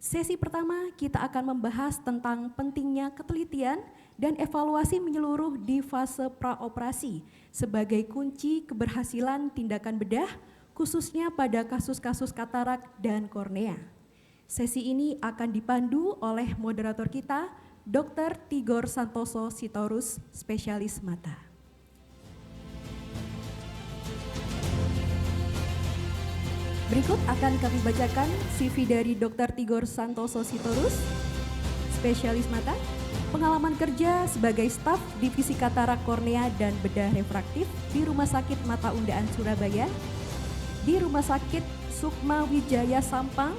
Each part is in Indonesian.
Sesi pertama kita akan membahas tentang pentingnya ketelitian dan evaluasi menyeluruh di fase praoperasi sebagai kunci keberhasilan tindakan bedah khususnya pada kasus-kasus katarak dan kornea. Sesi ini akan dipandu oleh moderator kita, Dr. Tigor Santoso Sitorus, spesialis mata. Berikut akan kami bacakan CV dari Dr. Tigor Santoso Sitorus, spesialis mata, pengalaman kerja sebagai staf Divisi Katarak Kornea dan Bedah Refraktif di Rumah Sakit Mata Undaan Surabaya, di Rumah Sakit Sukma Wijaya Sampang,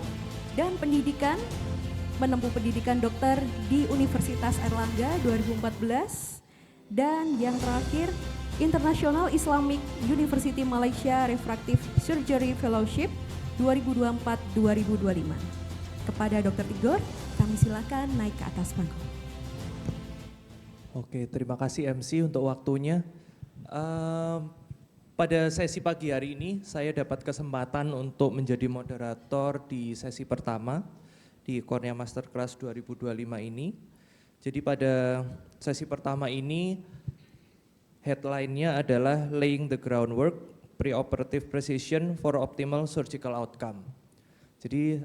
dan menempuh pendidikan dokter di Universitas Airlangga 2014, dan yang terakhir International Islamic University Malaysia Refractive Surgery Fellowship 2024-2025. Kepada Dr. Tigor, kami silakan naik ke atas panggung. Oke, terima kasih MC untuk waktunya. Pada sesi pagi hari ini saya dapat kesempatan untuk menjadi moderator di sesi pertama di Cornea Masterclass 2025 ini. Jadi pada sesi pertama ini headline-nya adalah Laying the Groundwork, Preoperative Precision for Optimal Surgical Outcome. Jadi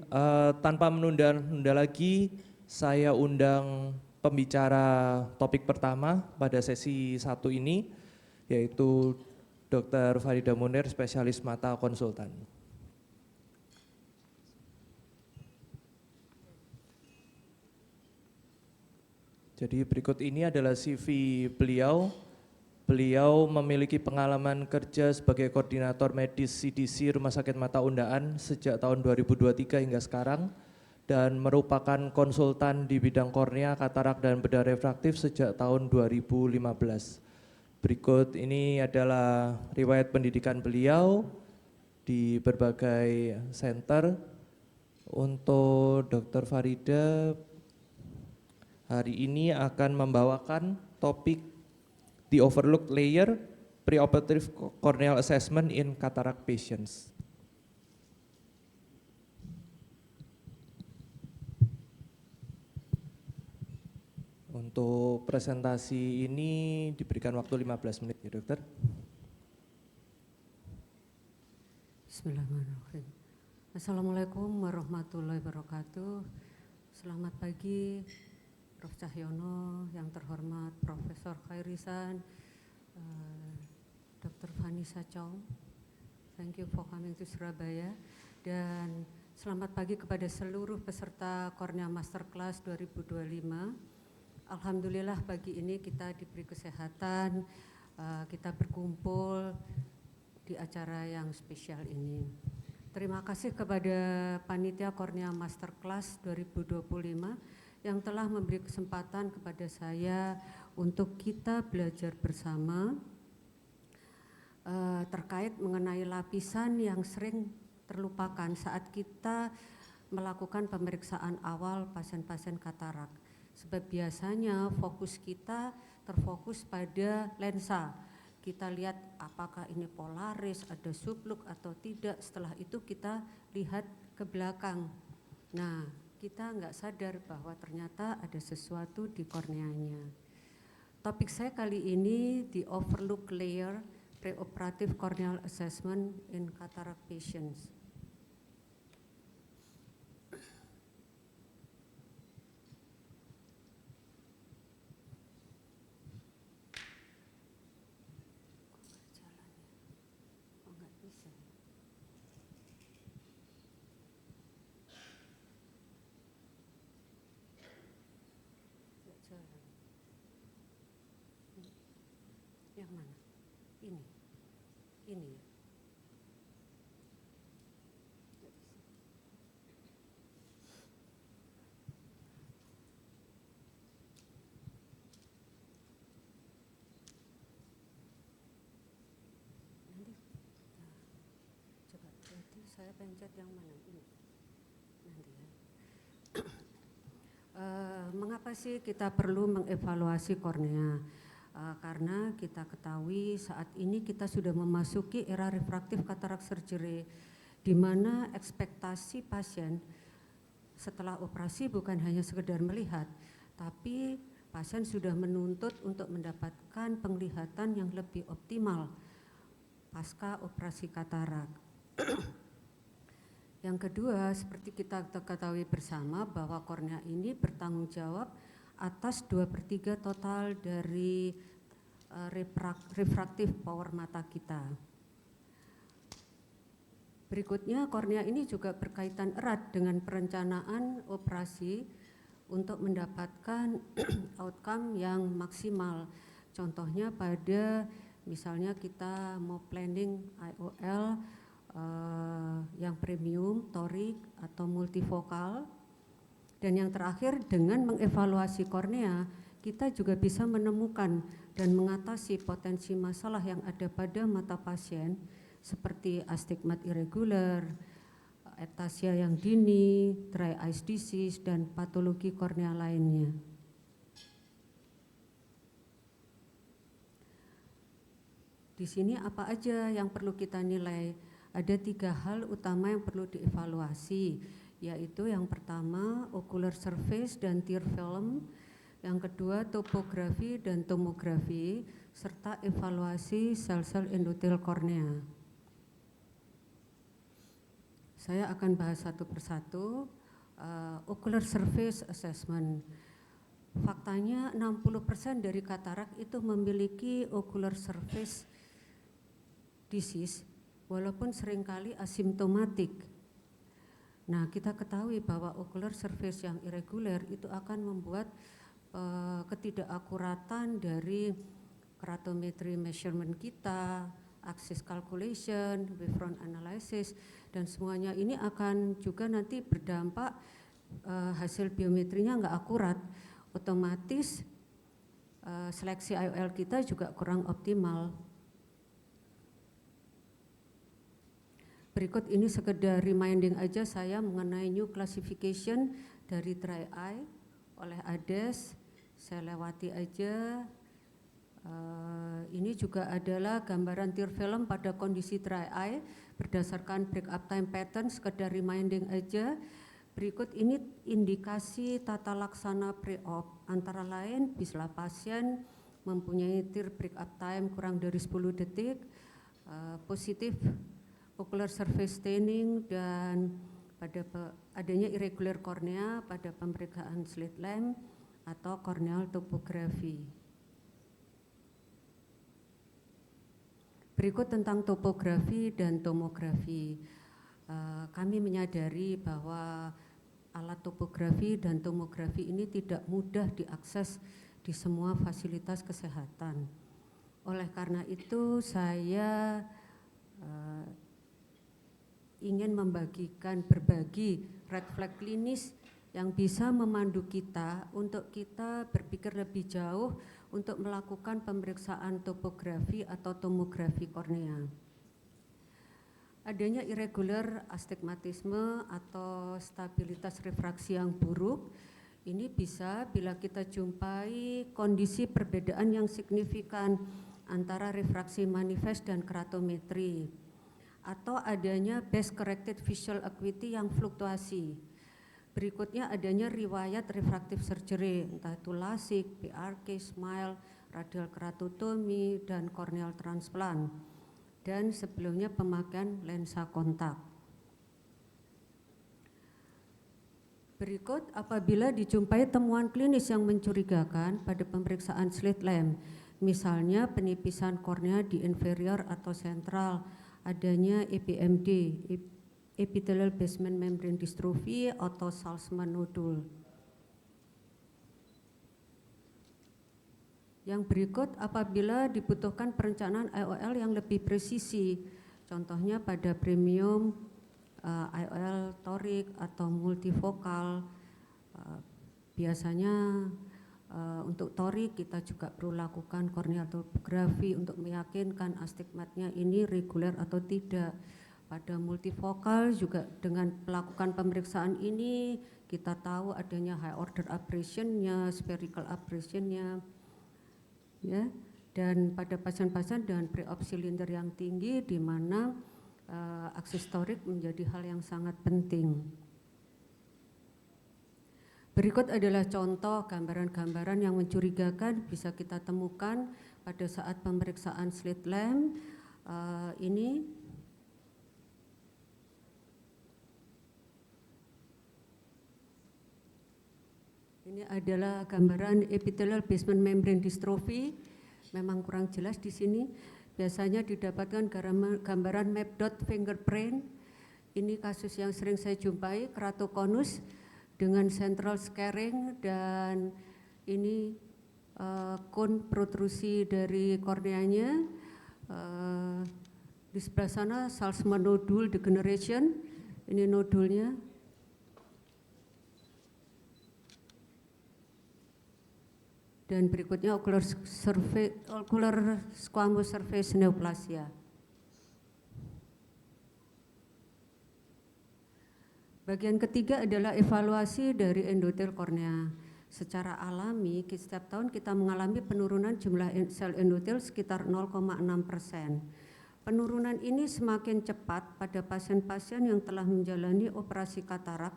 tanpa menunda-nunda lagi, saya undang pembicara topik pertama pada sesi 1 ini, yaitu Dr. Farida Munir, spesialis mata konsultan. Jadi berikut ini adalah CV beliau. Beliau memiliki pengalaman kerja sebagai koordinator medis CDC Rumah Sakit Mata Undaan sejak tahun 2023 hingga sekarang dan merupakan konsultan di bidang kornea, katarak, dan bedah refraktif sejak tahun 2015. Berikut ini adalah riwayat pendidikan beliau di berbagai center. Untuk Dr. Farida hari ini akan membawakan topik The Overlooked Layer, Preoperative Corneal Assessment in Cataract Patients. Untuk presentasi ini diberikan waktu 15 menit ya dokter. Bismillahirrahmanirrahim. Assalamualaikum warahmatullahi wabarakatuh. Selamat pagi Prof. Cahyono, yang terhormat Profesor Khairisan, Dr. Vanessa Chong, thank you for coming to Surabaya, dan selamat pagi kepada seluruh peserta Cornea Masterclass 2025. Alhamdulillah pagi ini kita diberi kesehatan, kita berkumpul di acara yang spesial ini. Terima kasih kepada Panitia Cornea Masterclass 2025 yang telah memberi kesempatan kepada saya untuk kita belajar bersama terkait mengenai lapisan yang sering terlupakan saat kita melakukan pemeriksaan awal pasien-pasien katarak. Sebab biasanya fokus kita terfokus pada lensa. Kita lihat apakah ini polaris, ada subluc atau tidak, setelah itu kita lihat ke belakang. Nah, kita nggak sadar bahwa ternyata ada sesuatu di korneanya. Topik saya kali ini The Overlooked Layer, Preoperative Corneal Assessment in Cataract Patients. Yang mana? Ini ya. Nanti, coba berarti saya pencet yang mana ini? Nanti ya. Mengapa sih kita perlu mengevaluasi kornea? Karena kita ketahui saat ini kita sudah memasuki era refraktif katarak surgery, di mana ekspektasi pasien setelah operasi bukan hanya sekedar melihat, tapi pasien sudah menuntut untuk mendapatkan penglihatan yang lebih optimal pasca operasi katarak. Yang kedua, seperti kita ketahui bersama bahwa kornea ini bertanggung jawab atas 2/3 total dari refraktif power mata kita. Berikutnya, kornea ini juga berkaitan erat dengan perencanaan operasi untuk mendapatkan outcome yang maksimal. Contohnya pada misalnya kita mau planning IOL yang premium, torik atau multifokal. Dan yang terakhir, dengan mengevaluasi kornea, kita juga bisa menemukan dan mengatasi potensi masalah yang ada pada mata pasien seperti astigmat irregular, ektasia yang dini, dry eye disease, dan patologi kornea lainnya. Di sini apa aja yang perlu kita nilai? Ada 3 hal utama yang perlu dievaluasi, yaitu yang pertama ocular surface dan tear film, yang kedua topografi dan tomografi, serta evaluasi sel-sel endotel kornea. Saya akan bahas satu persatu. Ocular surface assessment. Faktanya 60% dari katarak itu memiliki ocular surface disease, walaupun seringkali asimptomatik. Nah, kita ketahui bahwa ocular surface yang irregular itu akan membuat ketidakakuratan dari keratometri measurement kita, axis calculation, wavefront analysis, dan semuanya ini akan juga nanti berdampak hasil biometrinya nggak akurat, otomatis seleksi IOL kita juga kurang optimal. Berikut ini sekedar reminding aja saya mengenai new classification dari dry eye oleh ADES. Saya lewati aja. Ini juga adalah gambaran tear film pada kondisi dry eye berdasarkan break up time pattern, sekedar reminding aja. Berikut ini indikasi tata laksana pre-op, antara lain bila pasien mempunyai tear break up time kurang dari 10 detik, positif ocular surface staining, dan pada adanya irregular kornea pada pemeriksaan slit lamp atau corneal topografi. Berikut tentang topografi dan tomografi. Kami menyadari bahwa alat topografi dan tomografi ini tidak mudah diakses di semua fasilitas kesehatan. Oleh karena itu saya ingin berbagi red flag klinis yang bisa memandu kita untuk kita berpikir lebih jauh untuk melakukan pemeriksaan topografi atau tomografi kornea. Adanya irregular astigmatisme atau stabilitas refraksi yang buruk, ini bisa bila kita jumpai kondisi perbedaan yang signifikan antara refraksi manifest dan keratometri, atau adanya best corrected visual acuity yang fluktuasi. Berikutnya adanya riwayat refractive surgery, entah itu LASIK, PRK, SMILE, radial keratotomi, dan corneal transplant, dan sebelumnya pemakaian lensa kontak. Berikut apabila dijumpai temuan klinis yang mencurigakan pada pemeriksaan slit lamp, misalnya penipisan kornea di inferior atau sentral, adanya EBMD, epithelial basement membrane dystrophy atau Salzmann nodule. Yang berikut apabila dibutuhkan perencanaan IOL yang lebih presisi, contohnya pada premium IOL torik atau multifokal. Biasanya untuk torik kita juga perlu lakukan corneal topografi untuk meyakinkan astigmatnya ini reguler atau tidak. Pada multifokal juga dengan melakukan pemeriksaan ini kita tahu adanya high order abrasionnya, spherical abrasionnya, ya. Dan pada pasien-pasien dengan pre-op silinder yang tinggi di mana aksis torik menjadi hal yang sangat penting. Berikut adalah contoh gambaran-gambaran yang mencurigakan bisa kita temukan pada saat pemeriksaan slit lamp. Ini adalah gambaran epithelial basement membrane dystrophy. Memang kurang jelas di sini. Biasanya didapatkan gambaran map dot fingerprint. Ini kasus yang sering saya jumpai, keratokonus dengan central scarring, dan ini cone protrusi dari korneanya. Di sebelah sana Salzmann nodule degeneration, ini nodulnya. Dan berikutnya ocular squamous surface neoplasia. Bagian ketiga adalah evaluasi dari endotel kornea. Secara alami, setiap tahun kita mengalami penurunan jumlah sel endotel sekitar 0,6%. Penurunan ini semakin cepat pada pasien-pasien yang telah menjalani operasi katarak,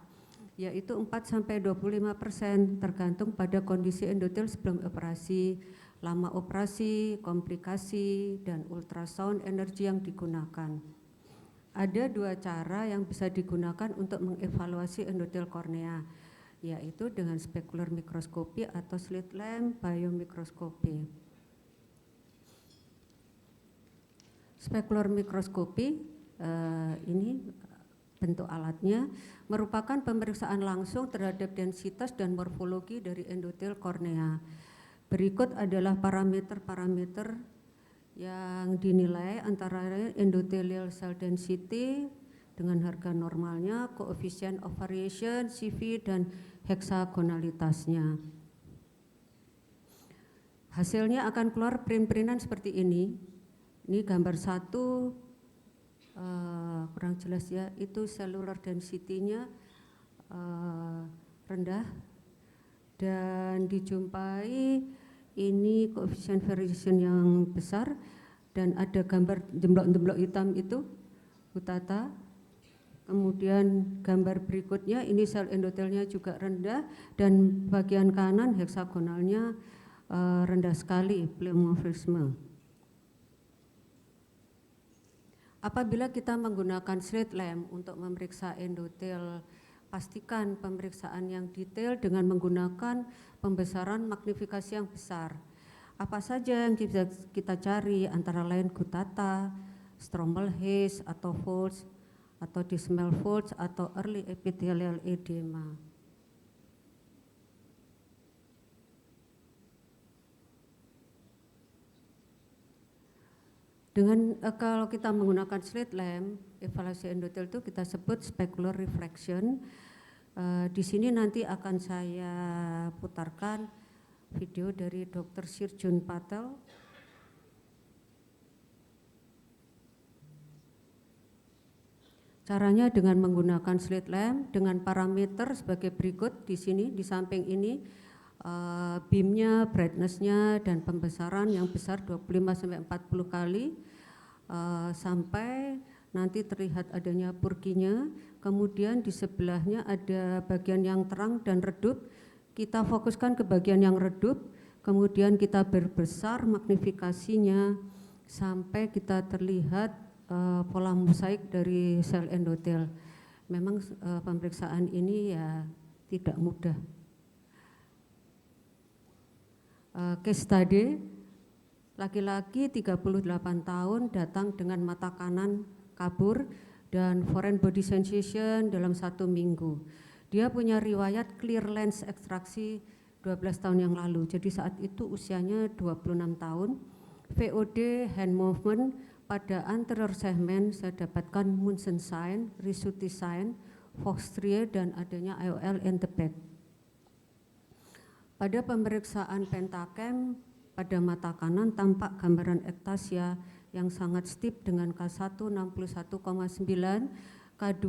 yaitu 4-25%, tergantung pada kondisi endotel sebelum operasi, lama operasi, komplikasi, dan ultrasound energi yang digunakan. Ada dua cara yang bisa digunakan untuk mengevaluasi endotel kornea, yaitu dengan specular mikroskopi atau slit lamp biomikroskopi. Specular mikroskopi ini bentuk alatnya merupakan pemeriksaan langsung terhadap densitas dan morfologi dari endotel kornea. Berikut adalah parameter-parameter yang dinilai, antara lain endothelial cell density dengan harga normalnya, coefficient of variation, CV, dan heksagonalitasnya. Hasilnya akan keluar print-printan seperti ini. Ini gambar 1, kurang jelas ya, itu cellular density-nya rendah, dan dijumpai ini coefficient variation yang besar, dan ada gambar jemblok-jemblok hitam itu Hutata. Kemudian gambar berikutnya ini sel endotelnya juga rendah, dan bagian kanan heksagonalnya rendah sekali, pleomorphisme. Apabila kita menggunakan slit lamp untuk memeriksa endotel, pastikan pemeriksaan yang detail dengan menggunakan pembesaran magnifikasi yang besar. Apa saja yang bisa kita cari, antara lain gutata, stromal haze atau folds, atau dismal folds, atau early epithelial edema. Dengan kalau kita menggunakan slit lamp, evaluasi endotel itu kita sebut specular refraction. Di sini nanti akan saya putarkan video dari Dr. Sirjun Patel. Caranya dengan menggunakan slit lamp dengan parameter sebagai berikut. Di sini di samping ini beamnya, brightness-nya, dan pembesaran yang besar 25-40 kali sampai nanti terlihat adanya purkinya. Kemudian di sebelahnya ada bagian yang terang dan redup. Kita fokuskan ke bagian yang redup, kemudian kita berbesar magnifikasinya sampai kita terlihat pola mosaik dari sel endotel. Memang pemeriksaan ini ya tidak mudah. Case study, laki-laki 38 tahun datang dengan mata kanan kabur dan foreign body sensation dalam 1 minggu. Dia punya riwayat clear lens ekstraksi 12 tahun yang lalu, jadi saat itu usianya 26 tahun. VOD hand movement pada anterior segment saya dapatkan Munson sign, Risuti sign, Fox-Trier, dan adanya IOL in the back. Pada pemeriksaan pentacam pada mata kanan tampak gambaran ektasia yang sangat steep dengan K1 61,9, K2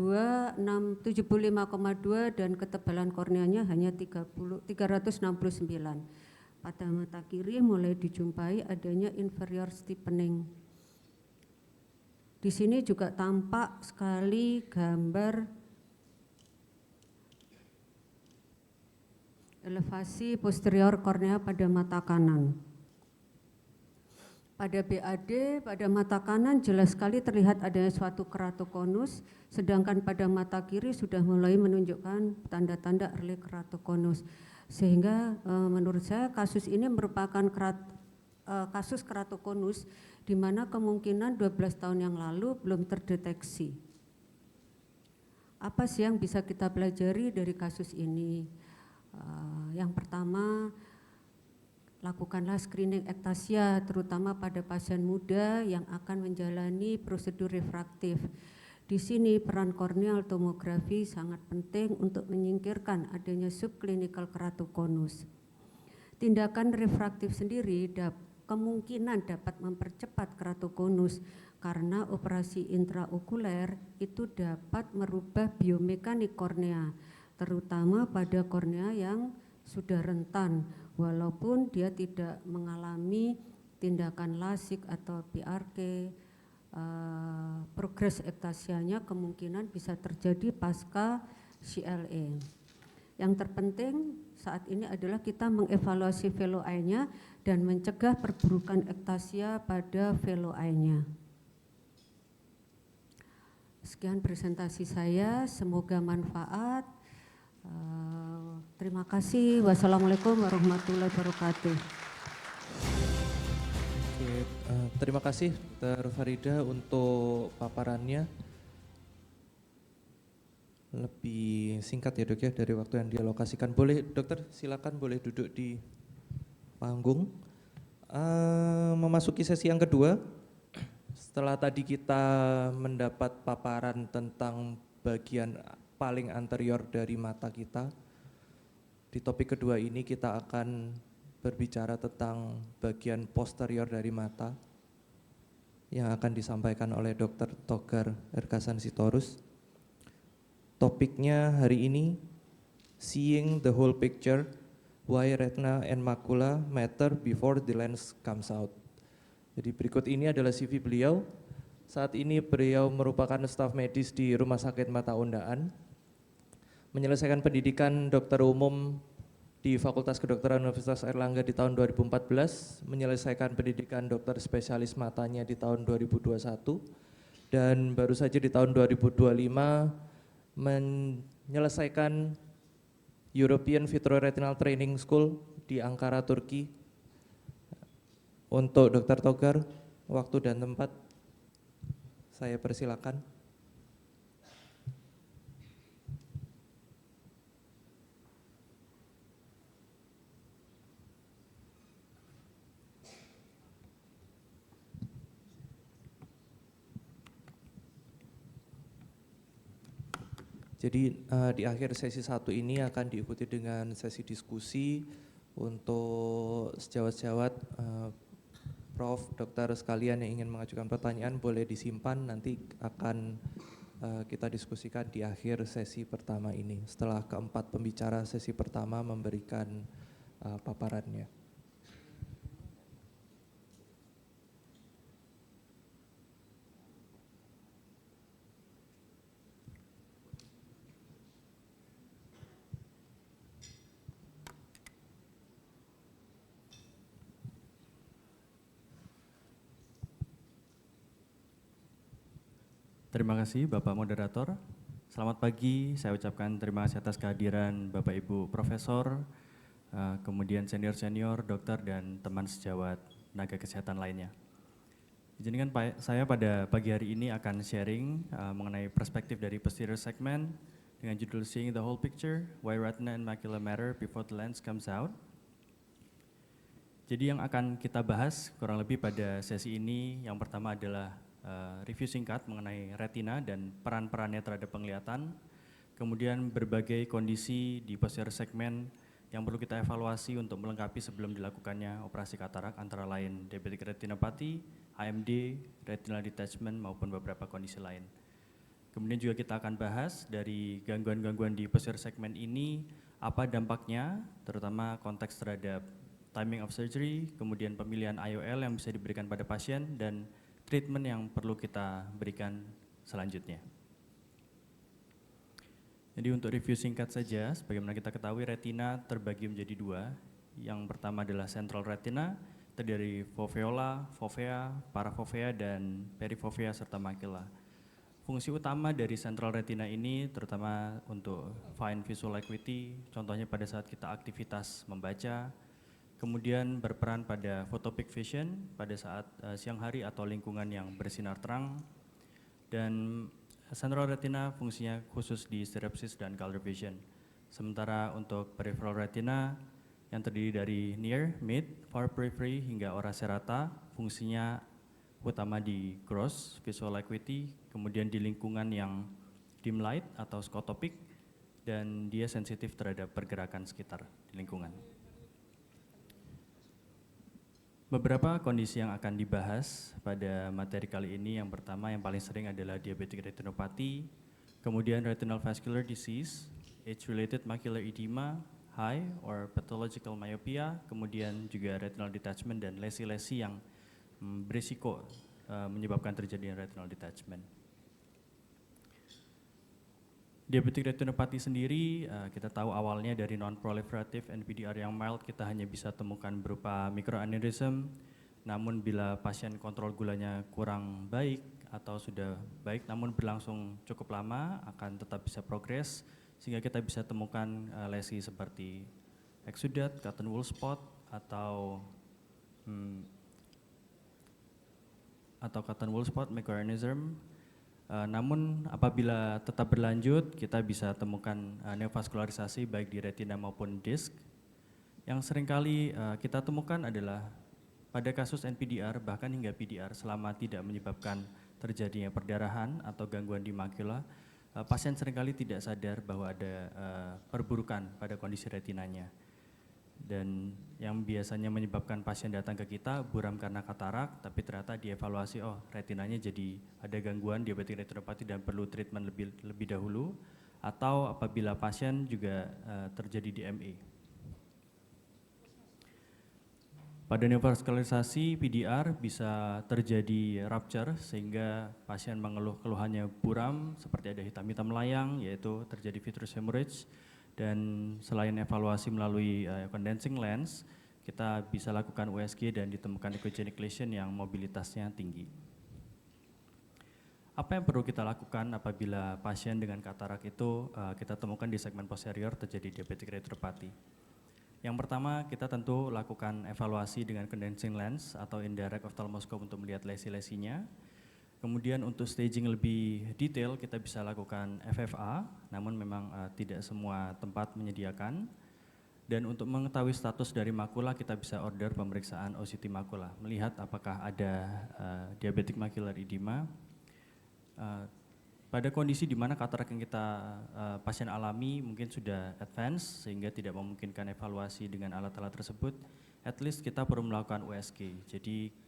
75,2, dan ketebalan korneanya hanya 369. Pada mata kiri mulai dijumpai adanya inferior steepening. Di sini juga tampak sekali gambar elevasi posterior kornea pada mata kanan. Pada BAD, pada mata kanan jelas sekali terlihat adanya suatu keratokonus, sedangkan pada mata kiri sudah mulai menunjukkan tanda-tanda early keratokonus. Sehingga menurut saya kasus ini merupakan kasus keratokonus di mana kemungkinan 12 tahun yang lalu belum terdeteksi. Apa sih yang bisa kita pelajari dari kasus ini? Yang pertama, lakukanlah screening ektasia terutama pada pasien muda yang akan menjalani prosedur refraktif. Di sini peran korneal tomografi sangat penting untuk menyingkirkan adanya subclinical keratokonus. Tindakan refraktif sendiri kemungkinan dapat mempercepat keratokonus karena operasi intraokuler itu dapat merubah biomekanik kornea, terutama pada kornea yang sudah rentan, walaupun dia tidak mengalami tindakan lasik atau PRK, progres ektasianya kemungkinan bisa terjadi pasca CLE. Yang terpenting saat ini adalah kita mengevaluasi fellow eye-nya dan mencegah perburukan ektasia pada fellow eye-nya. Sekian presentasi saya, semoga manfaat. Terima kasih. Wassalamualaikum warahmatullahi wabarakatuh. Oke, terima kasih Dr. Farida untuk paparannya. Lebih singkat ya dok ya dari waktu yang dialokasikan. Boleh dokter silakan boleh duduk di panggung. Memasuki sesi yang kedua. Setelah tadi kita mendapat paparan tentang bagian paling anterior dari mata kita, di topik kedua ini kita akan berbicara tentang bagian posterior dari mata yang akan disampaikan oleh Dr. Togar Erkasan Sitorus. Topiknya hari ini, Seeing the Whole Picture, Why Retina and Macula Matter Before the Lens Comes Out. Jadi berikut ini adalah CV beliau. Saat ini beliau merupakan staf medis di Rumah Sakit Mata Undaan, menyelesaikan pendidikan dokter umum di Fakultas Kedokteran Universitas Airlangga di tahun 2014, menyelesaikan pendidikan dokter spesialis matanya di tahun 2021, dan baru saja di tahun 2025 menyelesaikan European Vitreoretinal Training School di Ankara, Turki. Untuk Dr. Togar, waktu dan tempat saya persilakan. Jadi di akhir sesi 1 ini akan diikuti dengan sesi diskusi untuk sejawat-sejawat Prof, dokter sekalian yang ingin mengajukan pertanyaan boleh disimpan, nanti akan kita diskusikan di akhir sesi pertama ini. Setelah keempat pembicara sesi pertama memberikan paparannya. Terima kasih Bapak Moderator. Selamat pagi, saya ucapkan terima kasih atas kehadiran Bapak Ibu Profesor, kemudian senior-senior, dokter, dan teman sejawat tenaga kesehatan lainnya. Izinkan saya pada pagi hari ini akan sharing mengenai perspektif dari posterior segment dengan judul Seeing the Whole Picture, Why Retina and Macula Matter Before the Lens Comes Out. Jadi yang akan kita bahas kurang lebih pada sesi ini, yang pertama adalah review singkat mengenai retina dan peran-perannya terhadap penglihatan, kemudian berbagai kondisi di posterior segmen yang perlu kita evaluasi untuk melengkapi sebelum dilakukannya operasi katarak, antara lain diabetic retinopathy, AMD, retinal detachment, maupun beberapa kondisi lain. Kemudian juga kita akan bahas dari gangguan-gangguan di posterior segmen ini, apa dampaknya, terutama konteks terhadap timing of surgery, kemudian pemilihan IOL yang bisa diberikan pada pasien, dan treatment yang perlu kita berikan selanjutnya. Jadi untuk review singkat saja, sebagaimana kita ketahui retina terbagi menjadi dua. Yang pertama adalah central retina, terdiri dari foveola, fovea, parafovea, dan perifovea serta makula. Fungsi utama dari central retina ini terutama untuk fine visual acuity, contohnya pada saat kita aktivitas membaca, kemudian berperan pada photopic vision pada saat siang hari atau lingkungan yang bersinar terang, dan central retina fungsinya khusus di stereopsis dan color vision. Sementara untuk peripheral retina yang terdiri dari near, mid, far periphery hingga ora serrata, fungsinya utama di gross visual acuity, kemudian di lingkungan yang dim light atau scotopic, dan dia sensitif terhadap pergerakan sekitar di lingkungan. Beberapa kondisi yang akan dibahas pada materi kali ini, yang pertama yang paling sering adalah diabetic retinopathy, kemudian retinal vascular disease, age-related macular edema, high or pathological myopia, kemudian juga retinal detachment dan lesi-lesi yang berisiko menyebabkan terjadinya retinal detachment. Diabetic retinopathy sendiri kita tahu awalnya dari non-proliferative NPDR yang mild kita hanya bisa temukan berupa microaneurysm, namun bila pasien kontrol gulanya kurang baik atau sudah baik namun berlangsung cukup lama akan tetap bisa progres sehingga kita bisa temukan lesi seperti exudat, cotton wool spot atau cotton wool spot, microaneurysm. Namun apabila tetap berlanjut, kita bisa temukan neovaskularisasi baik di retina maupun disk. Yang seringkali kita temukan adalah pada kasus NPDR bahkan hingga PDR selama tidak menyebabkan terjadinya perdarahan atau gangguan di makula, pasien seringkali tidak sadar bahwa ada perburukan pada kondisi retinanya. Dan yang biasanya menyebabkan pasien datang ke kita buram karena katarak, tapi ternyata dievaluasi, oh retinanya jadi ada gangguan diabetic retinopathy dan perlu treatment lebih dahulu, atau apabila pasien juga terjadi DME. Pada neovaskularisasi PDR bisa terjadi rupture sehingga pasien mengeluh keluhannya buram seperti ada hitam-hitam layang, yaitu terjadi vitreous hemorrhage. Dan selain evaluasi melalui condensing lens, kita bisa lakukan USG dan ditemukan echogenic lesion yang mobilitasnya tinggi. Apa yang perlu kita lakukan apabila pasien dengan katarak itu kita temukan di segmen posterior terjadi diabetic retinopathy? Yang pertama, kita tentu lakukan evaluasi dengan condensing lens atau indirect ophthalmoscope untuk melihat lesi-lesinya. Kemudian untuk staging lebih detail kita bisa lakukan FFA, namun memang tidak semua tempat menyediakan. Dan untuk mengetahui status dari makula kita bisa order pemeriksaan OCT makula, melihat apakah ada diabetic macular edema. Pada kondisi di mana katarak yang pasien alami mungkin sudah advance sehingga tidak memungkinkan evaluasi dengan alat-alat tersebut, at least kita perlu melakukan USG. Jadi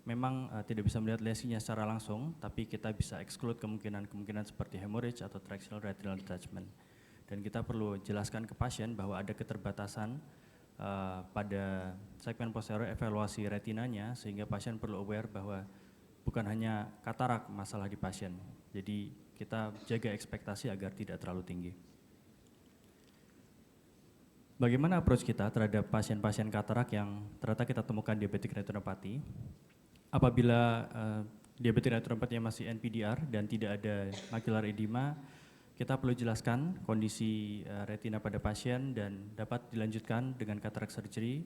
memang tidak bisa melihat lesinya secara langsung, tapi kita bisa exclude kemungkinan seperti hemorrhage atau traction retinal detachment. Dan kita perlu jelaskan ke pasien bahwa ada keterbatasan pada segmen posterior evaluasi retinanya, sehingga pasien perlu aware bahwa bukan hanya katarak masalah di pasien. Jadi kita jaga ekspektasi agar tidak terlalu tinggi. Bagaimana approach kita terhadap pasien-pasien katarak yang ternyata kita temukan diabetic retinopathy? Apabila diabetic retinopathy masih NPDR dan tidak ada macular edema, kita perlu jelaskan kondisi retina pada pasien dan dapat dilanjutkan dengan cataract surgery.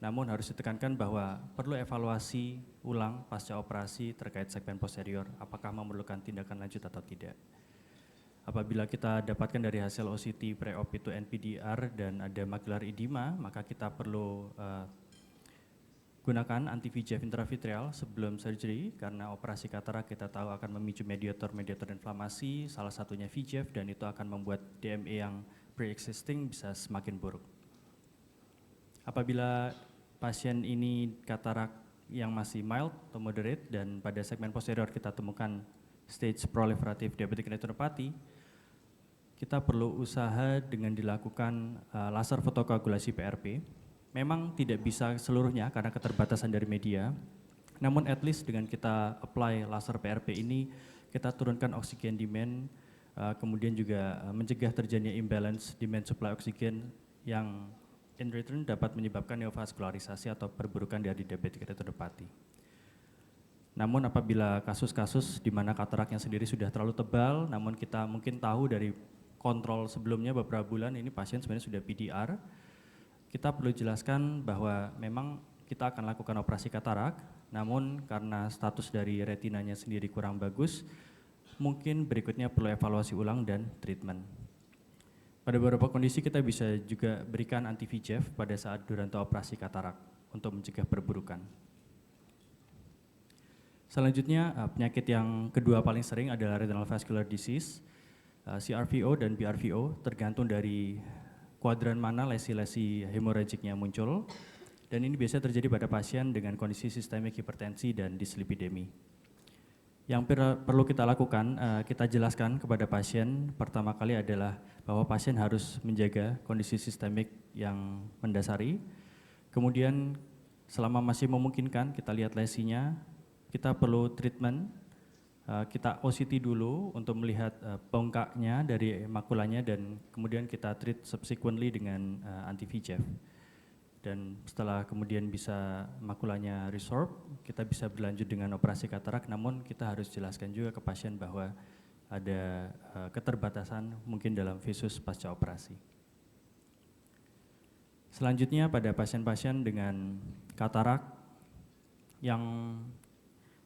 Namun harus ditekankan bahwa perlu evaluasi ulang pasca operasi terkait segmen posterior, apakah memerlukan tindakan lanjut atau tidak. Apabila kita dapatkan dari hasil OCT pre-op itu NPDR dan ada macular edema, maka kita perlu gunakan anti-VEGF intravitreal sebelum surgery karena operasi katarak kita tahu akan memicu mediator inflamasi, salah satunya VEGF, dan itu akan membuat DME yang pre-existing bisa semakin buruk. Apabila pasien ini katarak yang masih mild atau moderate dan pada segmen posterior kita temukan stage proliferative diabetic retinopathy, kita perlu usaha dengan dilakukan laser fotokoagulasi PRP. Memang tidak bisa seluruhnya karena keterbatasan dari media, namun at least dengan kita apply laser PRP ini, kita turunkan oksigen demand kemudian juga mencegah terjadinya imbalance demand supply oksigen yang in return dapat menyebabkan neovaskularisasi atau perburukan dari diabetic retinopathy. Namun apabila kasus-kasus di mana kataraknya sendiri sudah terlalu tebal, namun kita mungkin tahu dari kontrol sebelumnya beberapa bulan ini pasien sebenarnya sudah PDR, kita perlu jelaskan bahwa memang kita akan lakukan operasi katarak, namun karena status dari retinanya sendiri kurang bagus, mungkin berikutnya perlu evaluasi ulang dan treatment. Pada beberapa kondisi kita bisa juga berikan anti-VEGF pada saat durante operasi katarak untuk mencegah perburukan. Selanjutnya penyakit yang kedua paling sering adalah retinal vascular disease, CRVO dan BRVO, tergantung dari kuadran mana lesi-lesi hemoragiknya muncul, dan ini biasanya terjadi pada pasien dengan kondisi sistemik hipertensi dan dislipidemi. Yang perlu kita lakukan, kita jelaskan kepada pasien pertama kali adalah bahwa pasien harus menjaga kondisi sistemik yang mendasari. Kemudian selama masih memungkinkan kita lihat lesinya, kita perlu treatment, kita OCT dulu untuk melihat bengkaknya dari makulanya dan kemudian kita treat subsequently dengan anti-VEGF. Dan setelah kemudian bisa makulanya resorb, kita bisa berlanjut dengan operasi katarak, namun kita harus jelaskan juga ke pasien bahwa ada keterbatasan mungkin dalam visus pasca operasi. Selanjutnya pada pasien-pasien dengan katarak yang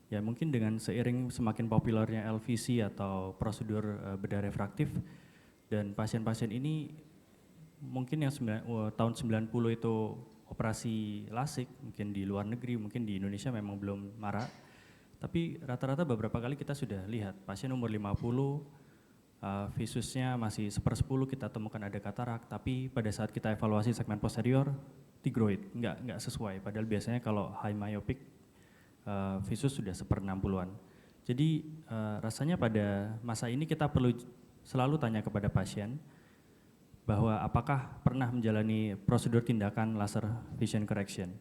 ya mungkin dengan seiring semakin populernya LVC atau prosedur bedah refraktif, dan pasien-pasien ini mungkin yang tahun 90 itu operasi lasik, mungkin di luar negeri, mungkin di Indonesia memang belum marak, tapi rata-rata beberapa kali kita sudah lihat pasien umur 50, visusnya masih 1/10 kita temukan ada katarak, tapi pada saat kita evaluasi segmen posterior, tigroid, nggak sesuai, padahal biasanya kalau high myopic visus sudah 1/60-an. Jadi rasanya pada masa ini kita perlu selalu tanya kepada pasien bahwa apakah pernah menjalani prosedur tindakan laser vision correction,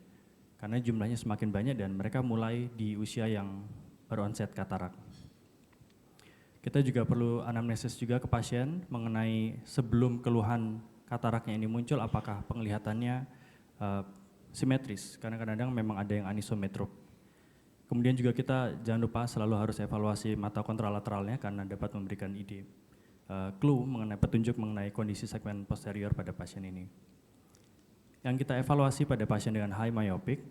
karena jumlahnya semakin banyak dan mereka mulai di usia yang beronset katarak. Kita juga perlu anamnesis juga ke pasien mengenai sebelum keluhan kataraknya ini muncul, apakah penglihatannya simetris, karena kadang-kadang memang ada yang anisometrop. Kemudian juga kita jangan lupa selalu harus evaluasi mata kontralateralnya karena dapat memberikan ide, clue mengenai petunjuk mengenai kondisi segmen posterior pada pasien ini. Yang kita evaluasi pada pasien dengan high myopic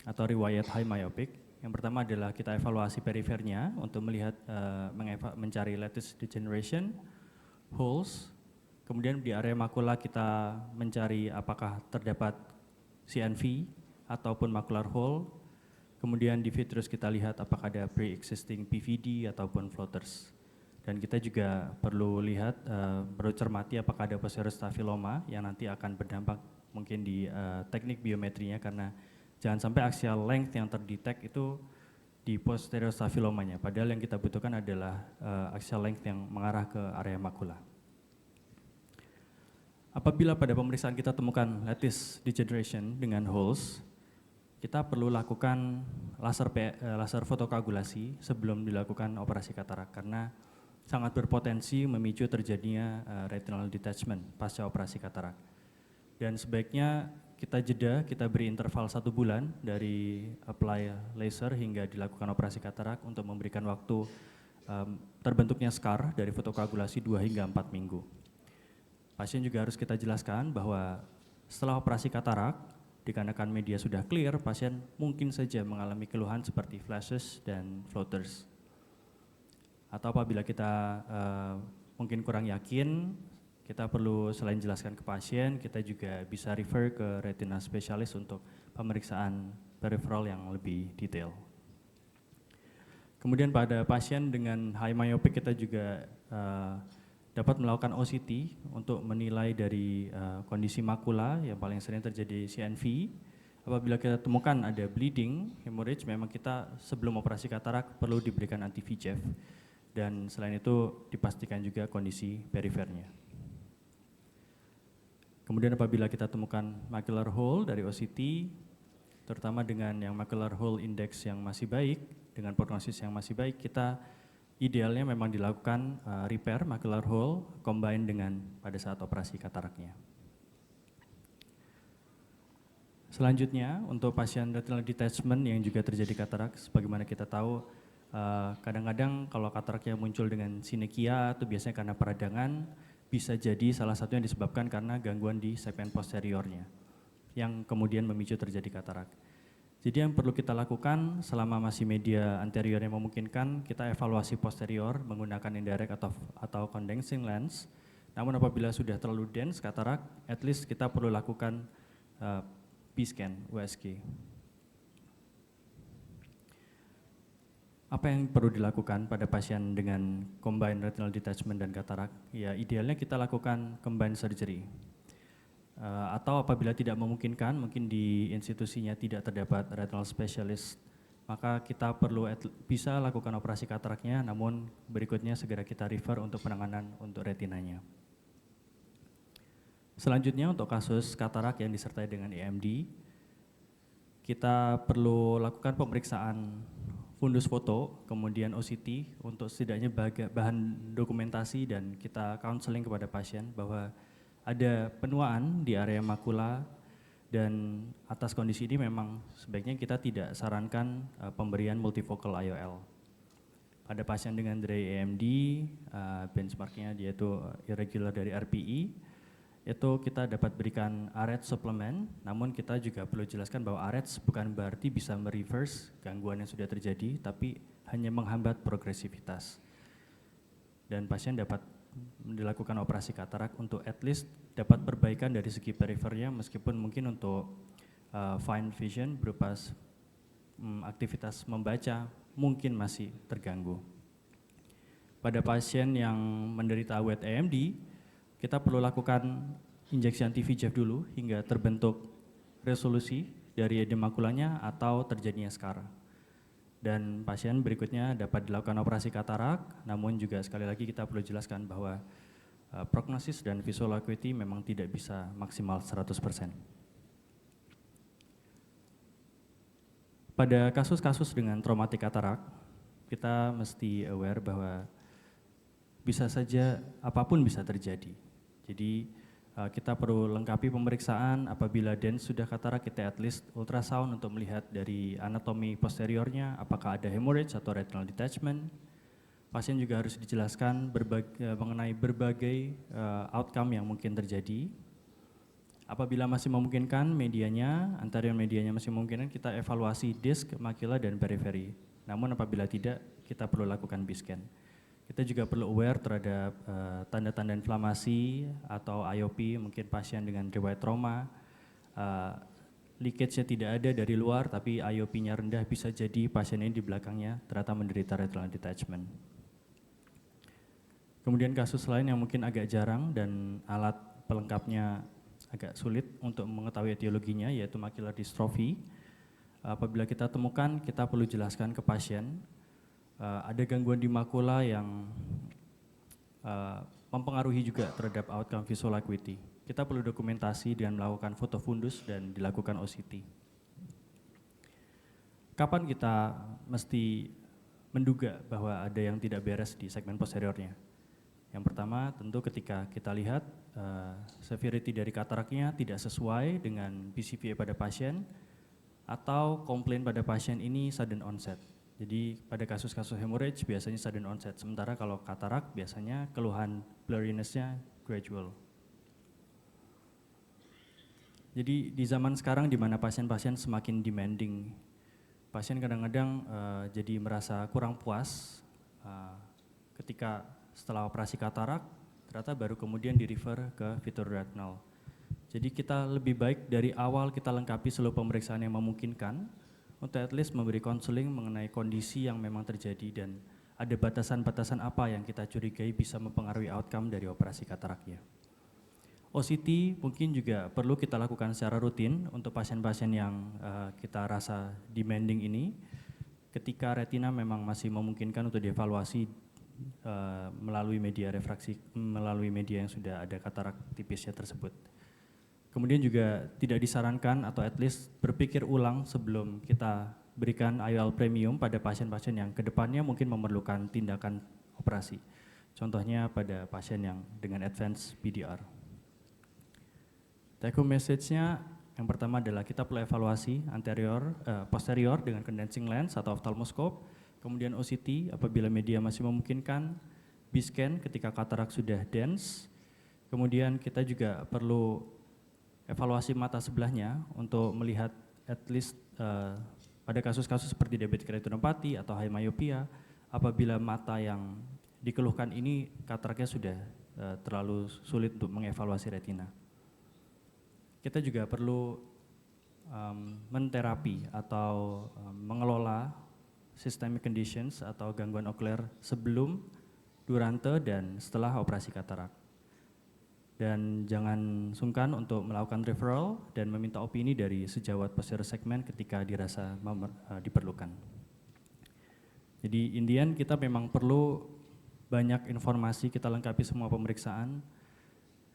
atau riwayat high myopic, yang pertama adalah kita evaluasi perifernya untuk melihat mencari lattice degeneration, holes, kemudian di area makula kita mencari apakah terdapat CNV ataupun macular hole. Kemudian di vitreous kita lihat apakah ada pre-existing PVD ataupun floaters. Dan kita juga perlu lihat, perlu cermati apakah ada posterior stafiloma yang nanti akan berdampak mungkin di teknik biometrinya, karena jangan sampai axial length yang terdetek itu di posterior stafilomanya, padahal yang kita butuhkan adalah axial length yang mengarah ke area makula. Apabila pada pemeriksaan kita temukan lattice degeneration dengan holes, kita perlu lakukan laser fotokoagulasi sebelum dilakukan operasi katarak, karena sangat berpotensi memicu terjadinya retinal detachment pasca operasi katarak. Dan sebaiknya kita jeda, kita beri interval 1 bulan dari apply laser hingga dilakukan operasi katarak untuk memberikan waktu terbentuknya scar dari fotokoagulasi 2 hingga 4 minggu. Pasien juga harus kita jelaskan bahwa setelah operasi katarak, dikarenakan media sudah clear, pasien mungkin saja mengalami keluhan seperti flashes dan floaters. Atau apabila kita mungkin kurang yakin, kita perlu selain jelaskan ke pasien, kita juga bisa refer ke retina spesialis untuk pemeriksaan peripheral yang lebih detail. Kemudian pada pasien dengan high myopic kita juga dapat melakukan OCT untuk menilai dari kondisi makula yang paling sering terjadi CNV. Apabila kita temukan ada bleeding, hemorrhage, memang kita sebelum operasi katarak perlu diberikan anti-VEGF. Dan selain itu dipastikan juga kondisi perifernya. Kemudian apabila kita temukan macular hole dari OCT, terutama dengan yang macular hole index yang masih baik, dengan prognosis yang masih baik, kita idealnya memang dilakukan repair macular hole combine dengan pada saat operasi kataraknya. Selanjutnya untuk pasien retinal detachment yang juga terjadi katarak, sebagaimana kita tahu kadang-kadang kalau kataraknya muncul dengan sinekia itu biasanya karena peradangan, bisa jadi salah satunya disebabkan karena gangguan di segmen posteriornya yang kemudian memicu terjadi katarak. Jadi yang perlu kita lakukan selama masih media anterior yang memungkinkan, kita evaluasi posterior menggunakan indirect atau condensing lens. Namun apabila sudah terlalu dense katarak, at least kita perlu lakukan P-scan, USG. Apa yang perlu dilakukan pada pasien dengan combined retinal detachment dan katarak? Ya idealnya kita lakukan combined surgery. Atau apabila tidak memungkinkan, mungkin di institusinya tidak terdapat retinal specialist, maka kita perlu bisa lakukan operasi kataraknya, namun berikutnya segera kita refer untuk penanganan untuk retinanya. Selanjutnya untuk kasus katarak yang disertai dengan EMD, kita perlu lakukan pemeriksaan fundus foto, kemudian OCT untuk setidaknya bahan dokumentasi dan kita counseling kepada pasien bahwa ada penuaan di area makula dan atas kondisi ini memang sebaiknya kita tidak sarankan pemberian multifocal IOL. Pada pasien dengan dry AMD, benchmarknya dia itu irregular dari RPE, itu kita dapat berikan AREDS suplemen, namun kita juga perlu jelaskan bahwa AREDS bukan berarti bisa mereverse gangguan yang sudah terjadi, tapi hanya menghambat progresivitas. Dan pasien dapat dilakukan operasi katarak untuk at least dapat perbaikan dari segi perifernya, meskipun mungkin untuk fine vision berupa aktivitas membaca mungkin masih terganggu. Pada pasien yang menderita wet AMD, kita perlu lakukan injeksi anti-VEGF dulu hingga terbentuk resolusi dari edema makulanya atau terjadinya scar. Dan pasien berikutnya dapat dilakukan operasi katarak, namun juga sekali lagi kita perlu jelaskan bahwa prognosis dan visual acuity memang tidak bisa maksimal 100%. Pada kasus-kasus dengan traumatik katarak, kita mesti aware bahwa bisa saja apapun bisa terjadi. Jadi kita perlu lengkapi pemeriksaan apabila dense sudah katarak, kita at least ultrasound untuk melihat dari anatomi posteriornya apakah ada hemorrhage atau retinal detachment. Pasien juga harus dijelaskan mengenai berbagai outcome yang mungkin terjadi. Apabila masih memungkinkan medianya, anterior medianya masih memungkinkan, kita evaluasi disk, makula dan periferi. Namun apabila tidak, kita perlu lakukan B-scan. Kita juga perlu aware terhadap tanda-tanda inflamasi atau IOP, mungkin pasien dengan riwayat trauma, leakage-nya tidak ada dari luar tapi IOP-nya rendah, bisa jadi pasien ini di belakangnya ternyata menderita retinal detachment. Kemudian kasus lain yang mungkin agak jarang dan alat pelengkapnya agak sulit untuk mengetahui etiologinya, yaitu macular dystrophy. Apabila kita temukan, kita perlu jelaskan ke pasien ada gangguan di makula yang mempengaruhi juga terhadap outcome visual acuity. Kita perlu dokumentasi dengan melakukan foto fundus dan dilakukan OCT. Kapan kita mesti menduga bahwa ada yang tidak beres di segmen posteriornya? Yang pertama tentu ketika kita lihat severity dari kataraknya tidak sesuai dengan BCVA pada pasien atau komplain pada pasien ini sudden onset. Jadi pada kasus-kasus hemorrhage biasanya sudden onset, sementara kalau katarak biasanya keluhan blurriness-nya gradual. Jadi di zaman sekarang di mana pasien-pasien semakin demanding, pasien kadang-kadang jadi merasa kurang puas ketika setelah operasi katarak, ternyata baru kemudian di-refer ke vitreoretinal. Jadi kita lebih baik dari awal kita lengkapi seluruh pemeriksaan yang memungkinkan, untuk at least memberi counseling mengenai kondisi yang memang terjadi dan ada batasan-batasan apa yang kita curigai bisa mempengaruhi outcome dari operasi kataraknya. OCT mungkin juga perlu kita lakukan secara rutin untuk pasien-pasien yang kita rasa demanding ini, ketika retina memang masih memungkinkan untuk dievaluasi melalui media refraksi, melalui media yang sudah ada katarak tipisnya tersebut. Kemudian juga tidak disarankan atau at least berpikir ulang sebelum kita berikan IOL premium pada pasien-pasien yang kedepannya mungkin memerlukan tindakan operasi. Contohnya pada pasien yang dengan advance PDR. Take home message-nya yang pertama adalah kita perlu evaluasi posterior dengan condensing lens atau ophthalmoscope, kemudian OCT apabila media masih memungkinkan, B-scan ketika katarak sudah dense, kemudian kita juga perlu evaluasi mata sebelahnya untuk melihat at least pada kasus-kasus seperti diabetes retinopati atau high myopia, apabila mata yang dikeluhkan ini kataraknya sudah terlalu sulit untuk mengevaluasi retina. Kita juga perlu menterapi atau mengelola systemic conditions atau gangguan okuler sebelum, durante, dan setelah operasi katarak. Dan jangan sungkan untuk melakukan referral dan meminta opini dari sejawat posterior segmen ketika dirasa diperlukan. Jadi in the end kita memang perlu banyak informasi, kita lengkapi semua pemeriksaan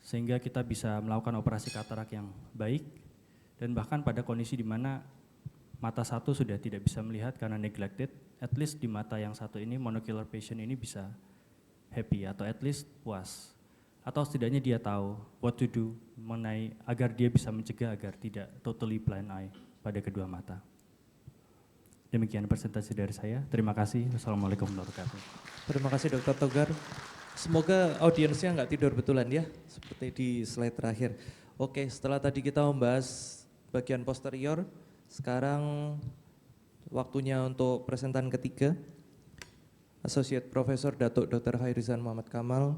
sehingga kita bisa melakukan operasi katarak yang baik, dan bahkan pada kondisi di mana mata satu sudah tidak bisa melihat karena neglected, at least di mata yang satu ini monocular patient ini bisa happy atau at least puas, atau setidaknya dia tahu what to do mengenai agar dia bisa mencegah agar tidak totally blind eye pada kedua mata. Demikian presentasi dari saya. Terima kasih. Wassalamualaikum warahmatullahi wabarakatuh. Terima kasih Dr. Togar. Semoga audiensnya nggak tidur betulan ya, seperti di slide terakhir. Oke, setelah tadi kita membahas bagian posterior, sekarang waktunya untuk presentan ketiga. Associate Professor Datuk Dr. Khairizan Muhammad Kamal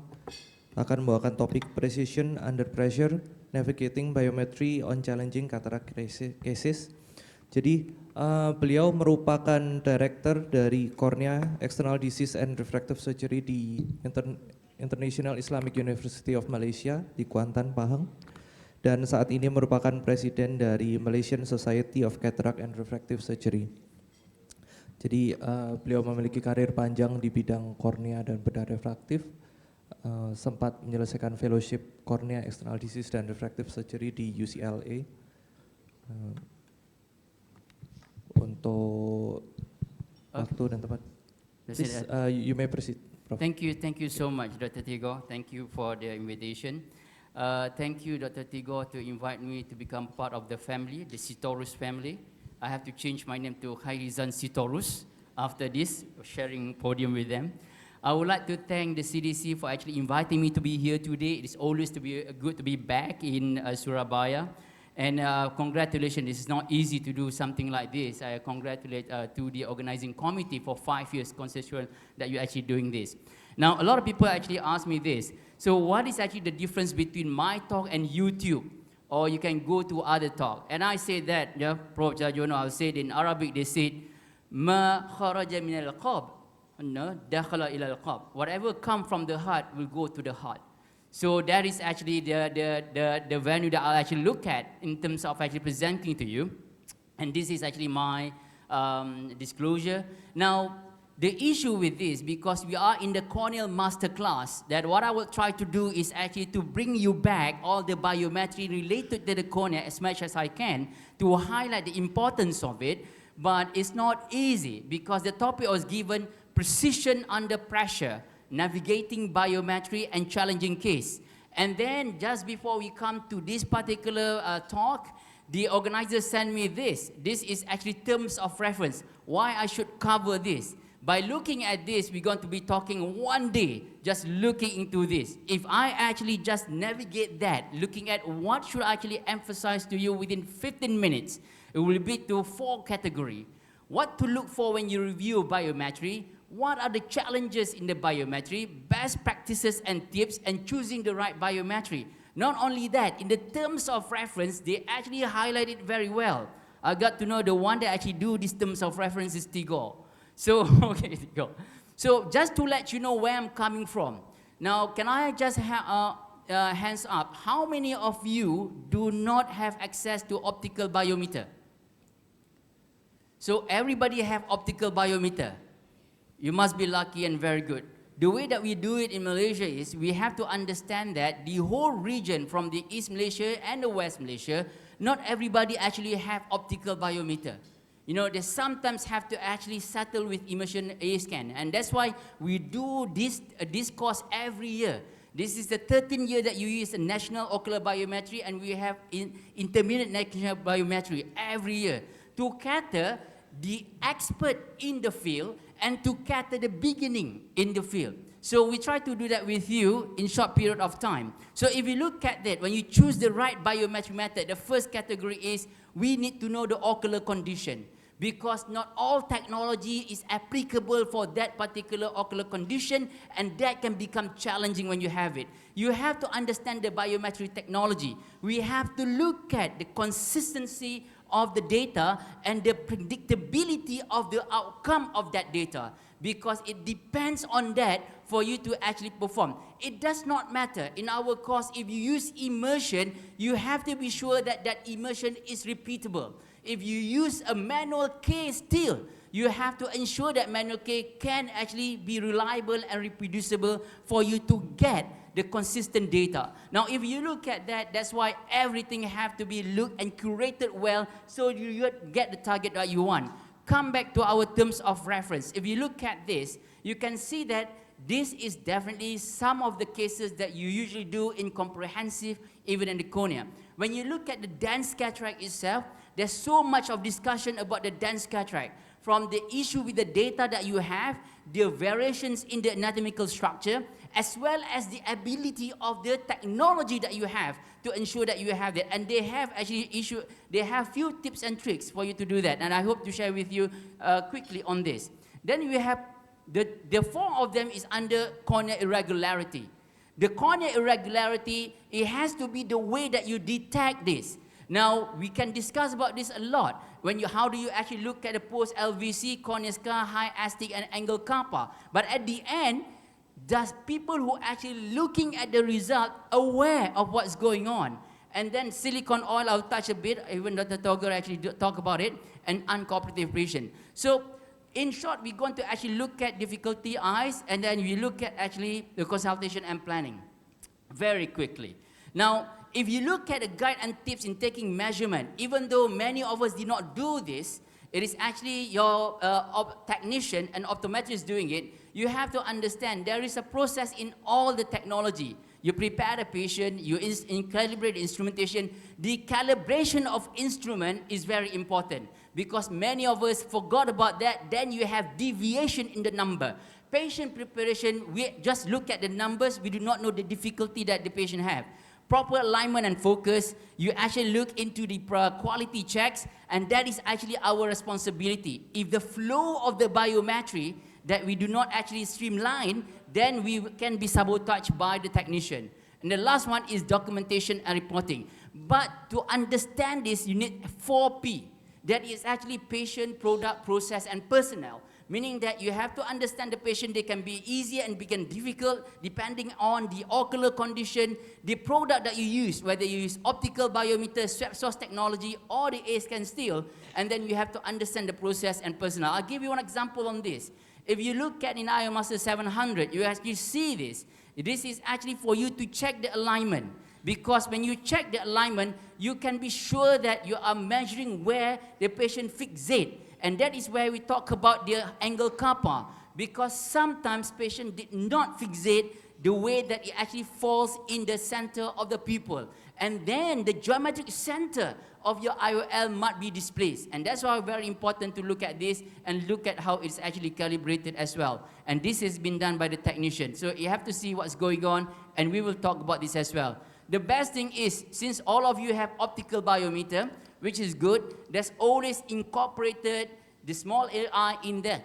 akan membawakan topik Precision Under Pressure, Navigating Biometry on Challenging Cataract Cases. Jadi beliau merupakan Director dari Cornea External Disease and Refractive Surgery di International Islamic University of Malaysia di Kuantan, Pahang. Dan saat ini merupakan Presiden dari Malaysian Society of Cataract and Refractive Surgery. Jadi beliau memiliki karir panjang di bidang kornea dan bedah refraktif, sempat menyelesaikan fellowship Cornea External Disease dan Refractive Surgery di UCLA. Untuk waktu dan tempat. Please, you may proceed, Prof. Thank you so much, Dr. Tigor. Thank you for the invitation. Thank you, Dr. Tigor, to invite me to become part of the family, the Sitorus family. I have to change my name to Khairizan Sitorus after this, sharing podium with them. I would like to thank the CDC for actually inviting me to be here today. It is always good to be back in Surabaya. And congratulations, this is not easy to do something like this. I congratulate to the organizing committee for 5 years consensual that you're actually doing this. Now, a lot of people actually ask me this. So what is actually the difference between my talk and YouTube? Or you can go to other talk. And I say that, yeah, Prof. Jajono, I'll say it in Arabic, they said, Ma kharaja min al-qalb, dakhala ila al-qalb. Whatever come from the heart will go to the heart. So that is actually the venue that I'll actually look at in terms of actually presenting to you. And this is actually my disclosure. Now, the issue with this, because we are in the corneal masterclass, that what I will try to do is actually to bring you back all the biometry related to the cornea as much as I can to highlight the importance of it. But it's not easy because the topic was given precision under pressure, navigating biometry and challenging case. And then just before we come to this particular talk, the organizers sent me this. This is actually terms of reference, why I should cover this. By looking at this, we're going to be talking one day, just looking into this. If I actually just navigate that, looking at what should I actually emphasize to you within 15 minutes, it will be to 4 categories. What to look for when you review biometry, what are the challenges in the biometry, best practices and tips, and choosing the right biometry. Not only that, in the terms of reference, they actually highlight it very well. I got to know the one that actually do these terms of reference is Tigor. So, okay, Tigor. So just to let you know where I'm coming from. Now, can I just have hands up? How many of you do not have access to optical biometer? So everybody have optical biometer. You must be lucky and very good. The way that we do it in Malaysia is we have to understand that the whole region from the East Malaysia and the West Malaysia, not everybody actually have optical biometer. You know, they sometimes have to actually settle with immersion A scan. And that's why we do this course every year. This is the 13th year that you use the National Ocular Biometry, and we have Intermediate National Biometry every year to cater the expert in the field and to cater the beginning in the field. So we try to do that with you in short period of time. So if you look at that, when you choose the right biometric method, the first category is we need to know the ocular condition, because not all technology is applicable for that particular ocular condition, and that can become challenging when you have it. You have to understand the biometric technology. We have to look at the consistency of the data and the predictability of the outcome of that data, because it depends on that for you to actually perform. It does not matter. In our course, if you use immersion, you have to be sure that that immersion is repeatable. If you use a manual K still, you have to ensure that manual K can actually be reliable and reproducible for you to get the consistent data. Now, if you look at that, that's why everything have to be looked and curated well so you get the target that you want. Come back to our terms of reference. If you look at this, you can see that this is definitely some of the cases that you usually do in comprehensive, even in the cornea. When you look at the dense cataract itself, there's so much of discussion about the dense cataract. From the issue with the data that you have, the variations in the anatomical structure, as well as the ability of the technology that you have to ensure that you have that. And they have actually they have few tips and tricks for you to do that. And I hope to share with you quickly on this. Then we have the four of them is under cornea irregularity. The cornea irregularity, it has to be the way that you detect this. Now, we can discuss about this a lot. How do you actually look at the post-LVC, cornea scar, high astig, and angle kappa? But at the end, does people who actually looking at the result aware of what's going on? And then silicone oil, I'll touch a bit, even Dr. Togger actually talk about it, and uncooperative patient. So, in short, we're going to actually look at difficulty eyes, and then we look at actually the consultation and planning very quickly. Now, if you look at the guide and tips in taking measurement, even though many of us did not do this, it is actually your technician and optometrist doing it. You have to understand there is a process in all the technology. You prepare the patient, you calibrate the instrumentation. The calibration of instrument is very important because many of us forgot about that. Then you have deviation in the number. Patient preparation, we just look at the numbers. We do not know the difficulty that the patient have. Proper alignment and focus, you actually look into the quality checks, and that is actually our responsibility. If the flow of the biometry that we do not actually streamline, then we can be sabotaged by the technician. And the last one is documentation and reporting. But to understand this, you need 4P. That is actually patient, product, process, and personnel. Meaning that you have to understand the patient. They can be easy and become difficult depending on the ocular condition, the product that you use, whether you use optical biometer, swab source technology, or the A-scan still, and then you have to understand the process and personnel. I'll give you one example on this. If you look at in IOMaster 700, you actually see this. This is actually for you to check the alignment. Because when you check the alignment, you can be sure that you are measuring where the patient fixate. And that is where we talk about the angle kappa, because sometimes patient did not fixate the way that it actually falls in the center of the pupil. And then the geometric center of your IOL might be displaced. And that's why it's very important to look at this and look at how it's actually calibrated as well. And this has been done by the technician. So you have to see what's going on, and we will talk about this as well. The best thing is, since all of you have optical biometer, which is good, there's always incorporated the small AI in there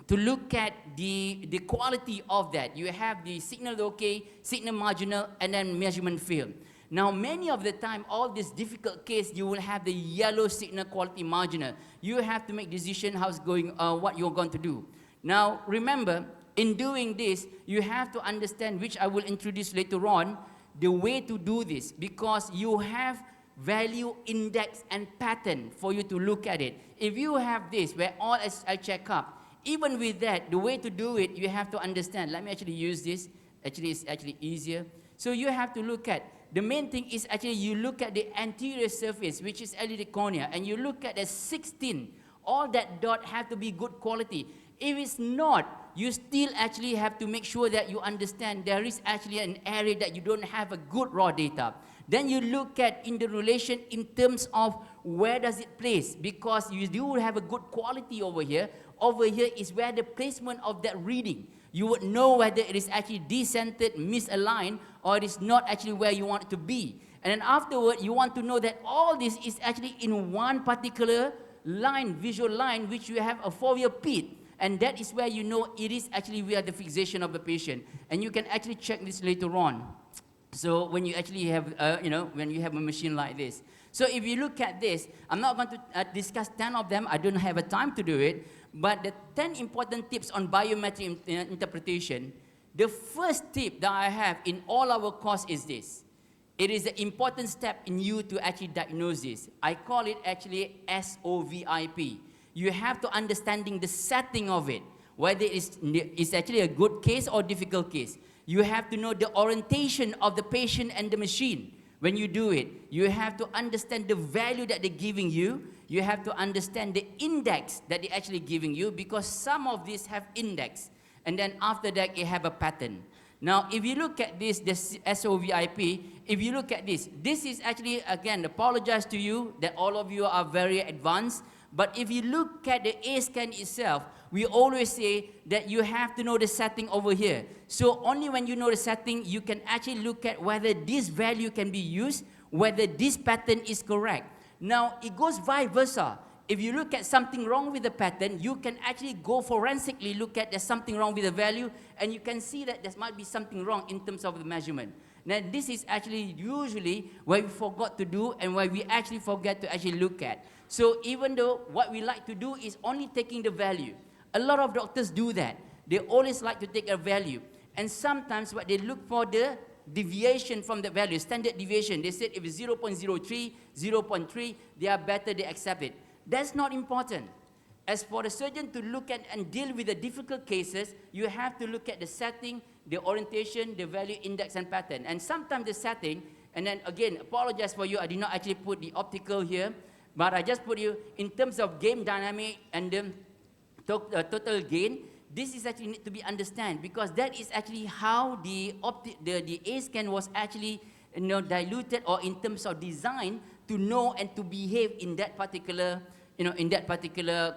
to look at the quality of that. You have the signal okay, signal marginal, and then measurement field. Now, many of the time, all this difficult case, you will have the yellow signal quality marginal. You have to make decision how's going, what you're going to do. Now, remember, in doing this, you have to understand, which I will introduce later on, the way to do this, because you have value index and pattern for you to look at it. If you have this, where all I check up, even with that, the way to do it, you have to understand. Let me actually use this. Actually, it's actually easier. So you have to look at, the main thing is actually you look at the anterior surface, which is LED cornea, and you look at the 16 All that dot have to be good quality. If it's not, you still actually have to make sure that you understand there is actually an area that you don't have a good raw data. Then you look at in the relation in terms of where does it place, because you do have a good quality over here. Over here is where the placement of that reading. You would know whether it is actually decentered, misaligned, or it is not actually where you want it to be. And then afterward, you want to know that all this is actually in one particular line, visual line, which you have a foveal pit. And that is where you know it is actually where the fixation of the patient. And you can actually check this later on. So when you actually have, when you have a machine like this. So if you look at this, I'm not going to discuss 10 of them. I don't have a time to do it. But the 10 important tips on biometric interpretation, the first tip that I have in all our course is this. It is an important step in you to actually diagnose this. I call it actually SOVIP. You have to understanding the setting of it, whether it's actually a good case or difficult case. You have to know the orientation of the patient and the machine. When you do it, you have to understand the value that they're giving you. You have to understand the index that they're actually giving you, because some of these have index. And then after that, you have a pattern. Now, if you look at this SOVIP, if you look at this is actually, again, apologize to you that all of you are very advanced. But if you look at the A scan itself, we always say that you have to know the setting over here. So only when you know the setting, you can actually look at whether this value can be used, whether this pattern is correct. Now, it goes vice versa. If you look at something wrong with the pattern, you can actually go forensically look at there's something wrong with the value, and you can see that there might be something wrong in terms of the measurement. Now, this is actually usually where we forgot to do and where we actually forget to actually look at. So even though what we like to do is only taking the value, a lot of doctors do that. They always like to take a value. And sometimes what they look for the deviation from the value, standard deviation. They said if it's 0.03, 0.3, they are better, they accept it. That's not important. As for the surgeon to look at and deal with the difficult cases, you have to look at the setting, the orientation, the value index and pattern. And sometimes the setting, and then again, apologize for you, I did not actually put the optical here, but I just put you in terms of game dynamic and the total gain. This is actually need to be understood, because that is actually how the A scan was actually diluted, or in terms of design to know and to behave in that particular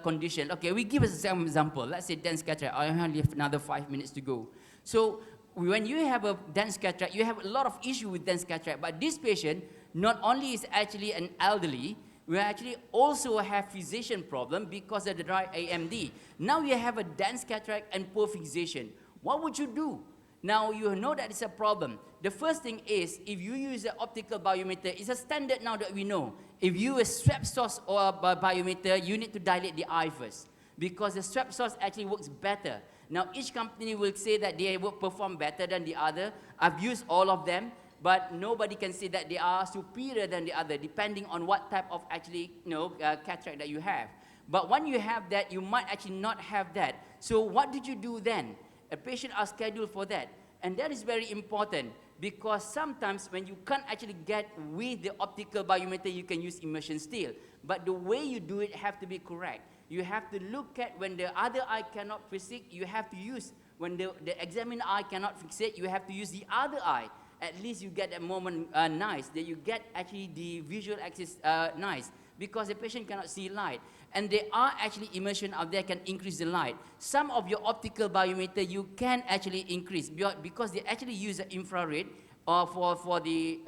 condition. Okay, we give us some example. Let's say dense cataract. I only have another 5 minutes to go. So when you have a dense cataract, you have a lot of issue with dense cataract. But this patient not only is actually an elderly, we actually also have fixation problem because of the dry AMD. Now you have a dense cataract and poor fixation. What would you do? Now you know that it's a problem. The first thing is, if you use an optical biometer, it's a standard now that we know. If you use swab source or biometer, you need to dilate the eye first, because the swab source actually works better. Now each company will say that they will perform better than the other. I've used all of them, but nobody can say that they are superior than the other, depending on what type of actually cataract that you have. But when you have that, you might actually not have that. So what did you do then? A patient are scheduled for that. And that is very important, because sometimes when you can't actually get with the optical biometer, you can use immersion still. But the way you do it have to be correct. You have to look at when the other eye cannot fixate, you have to use, when the examined eye cannot fixate, you have to use the other eye. At least you get that moment nice, that you get actually the visual axis nice, because the patient cannot see light. And there are actually immersion out there can increase the light. Some of your optical biometer you can actually increase, because they actually use the infrared for the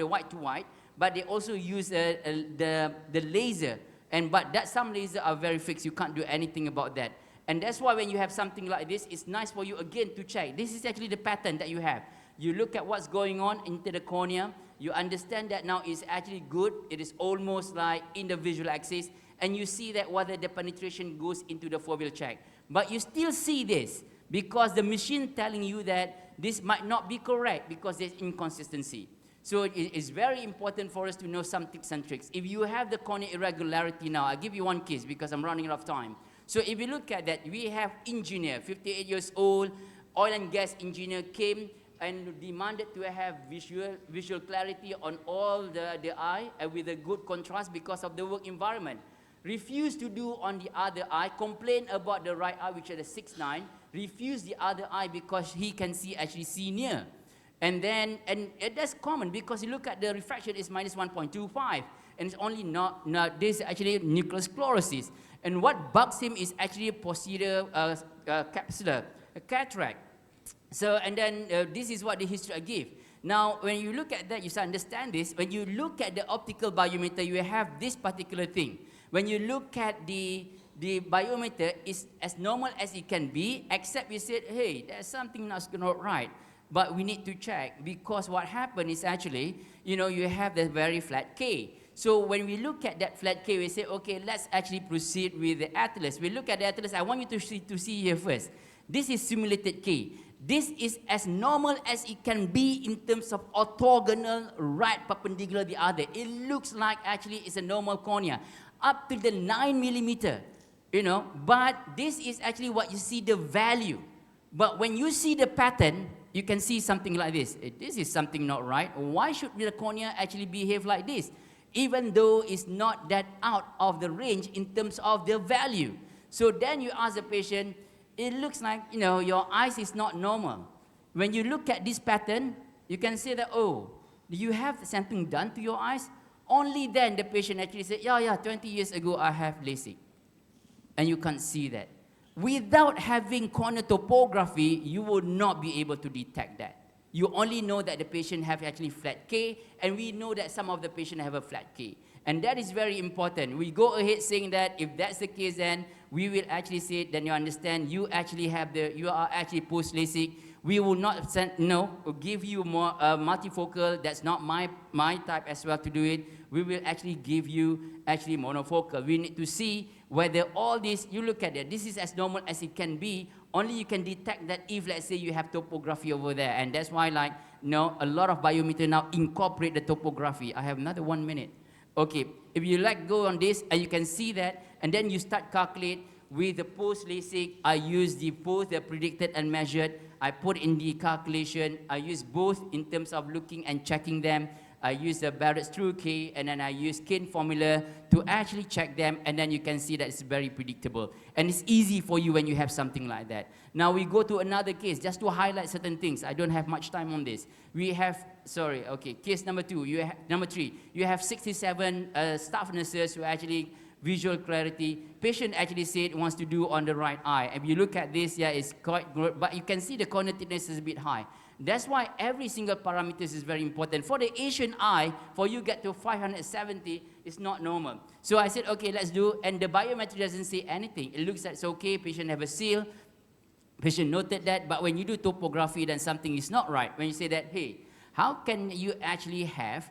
white to white, but they also use the laser. But some lasers are very fixed, you can't do anything about that. And that's why when you have something like this, it's nice for you again to check. This is actually the pattern that you have. You look at what's going on into the cornea, you understand that now it's actually good, it is almost like in the visual axis, and you see that whether the penetration goes into the foveal tract. But you still see this, because the machine telling you that this might not be correct, because there's inconsistency. So it is very important for us to know some tips and tricks. If you have the cornea irregularity now, I'll give you one case because I'm running out of time. So if you look at that, we have engineer, 58 years old, oil and gas engineer, came and demanded to have visual clarity on all the eye with a good contrast because of the work environment. refuse to do on the other eye, complain about the right eye, which is the 6/9, refuse the other eye because he can see near. And that's common because you look at the refraction is minus 1.25, and it's only not this is actually nuclear sclerosis. And what bugs him is actually posterior capsular cataract. So, and then this is what the history I give. Now, when you look at that, you start understand this. When you look at the optical biometer, you have this particular thing. When you look at the biometer, is as normal as it can be, except we said, hey, there's something not right. But we need to check, because what happened is actually, you know, you have the very flat K. So when we look at that flat K, we say, okay, let's actually proceed with the atlas. We look at the atlas. I want you to see here first. This is simulated K. This is as normal as it can be in terms of orthogonal, right perpendicular the other. It looks like actually it's a normal cornea, up to the 9 millimeter, you know. But this is actually what you see the value. But when you see the pattern, you can see something like this. This is something not right. Why should the cornea actually behave like this? Even though it's not that out of the range in terms of the value. So then you ask the patient, it looks like, you know, your eyes is not normal. When you look at this pattern, you can say that, oh, do you have something done to your eyes? Only then the patient actually said, yeah, 20 years ago I have LASIK. And you can't see that. Without having corneal topography, you will not be able to detect that. You only know that the patient have actually flat K, and we know that some of the patients have a flat K. And that is very important. We go ahead saying that if that's the case, then we will actually say, then you understand, you actually have you are actually post-LASIK. We will not give you more multifocal. That's not my type as well to do it. We will actually give you actually monofocal. We need to see whether all this, you look at it, this is as normal as it can be. Only you can detect that if, let's say, you have topography over there. And that's why, like, a lot of biometer now incorporate the topography. I have another 1 minute. Okay, if you go on this, and you can see that, and then you start calculate with the post-LASIK. I use both the predicted and measured. I put in the calculation. I use both in terms of looking and checking them. I use the Barrett-Stroux K, and then I use Kane formula to actually check them, and then you can see that it's very predictable. And it's easy for you when you have something like that. Now we go to another case, just to highlight certain things. I don't have much time on this. We have, case number 2, number 3. You have 67 staff nurses who actually visual clarity. Patient actually said wants to do on the right eye. If you look at this, yeah, it's quite good, but you can see the cornea thickness is a bit high. That's why every single parameter is very important. For the Asian eye, for you get to 570, it's not normal. So I said, okay, let's do, and the biometry doesn't say anything. It looks like it's okay, patient have a seal, patient noted that, but when you do topography, then something is not right. When you say that, hey, how can you actually have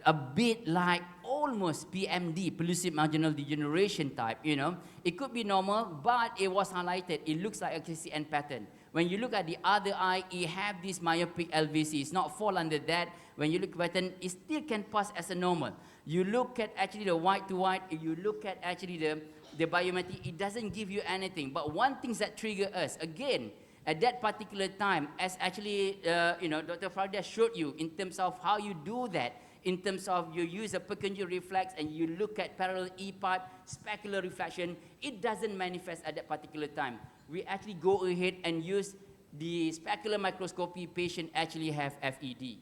a bit like almost PMD, pellucid marginal degeneration type, you know? It could be normal, but it was highlighted. It looks like a KCN pattern. When you look at the other eye, it have this myopic LVC. It's not fall under that. When you look at pattern, it still can pass as a normal. You look at actually the white to white, if you look at actually the biometry, it doesn't give you anything. But one thing that trigger us, again, at that particular time, as actually, Dr. Fardia showed you in terms of how you do that, in terms of you use a Purkinje reflex and you look at parallel E-pipe, specular reflection, it doesn't manifest at that particular time. We actually go ahead and use the specular microscopy. Patient actually have FED.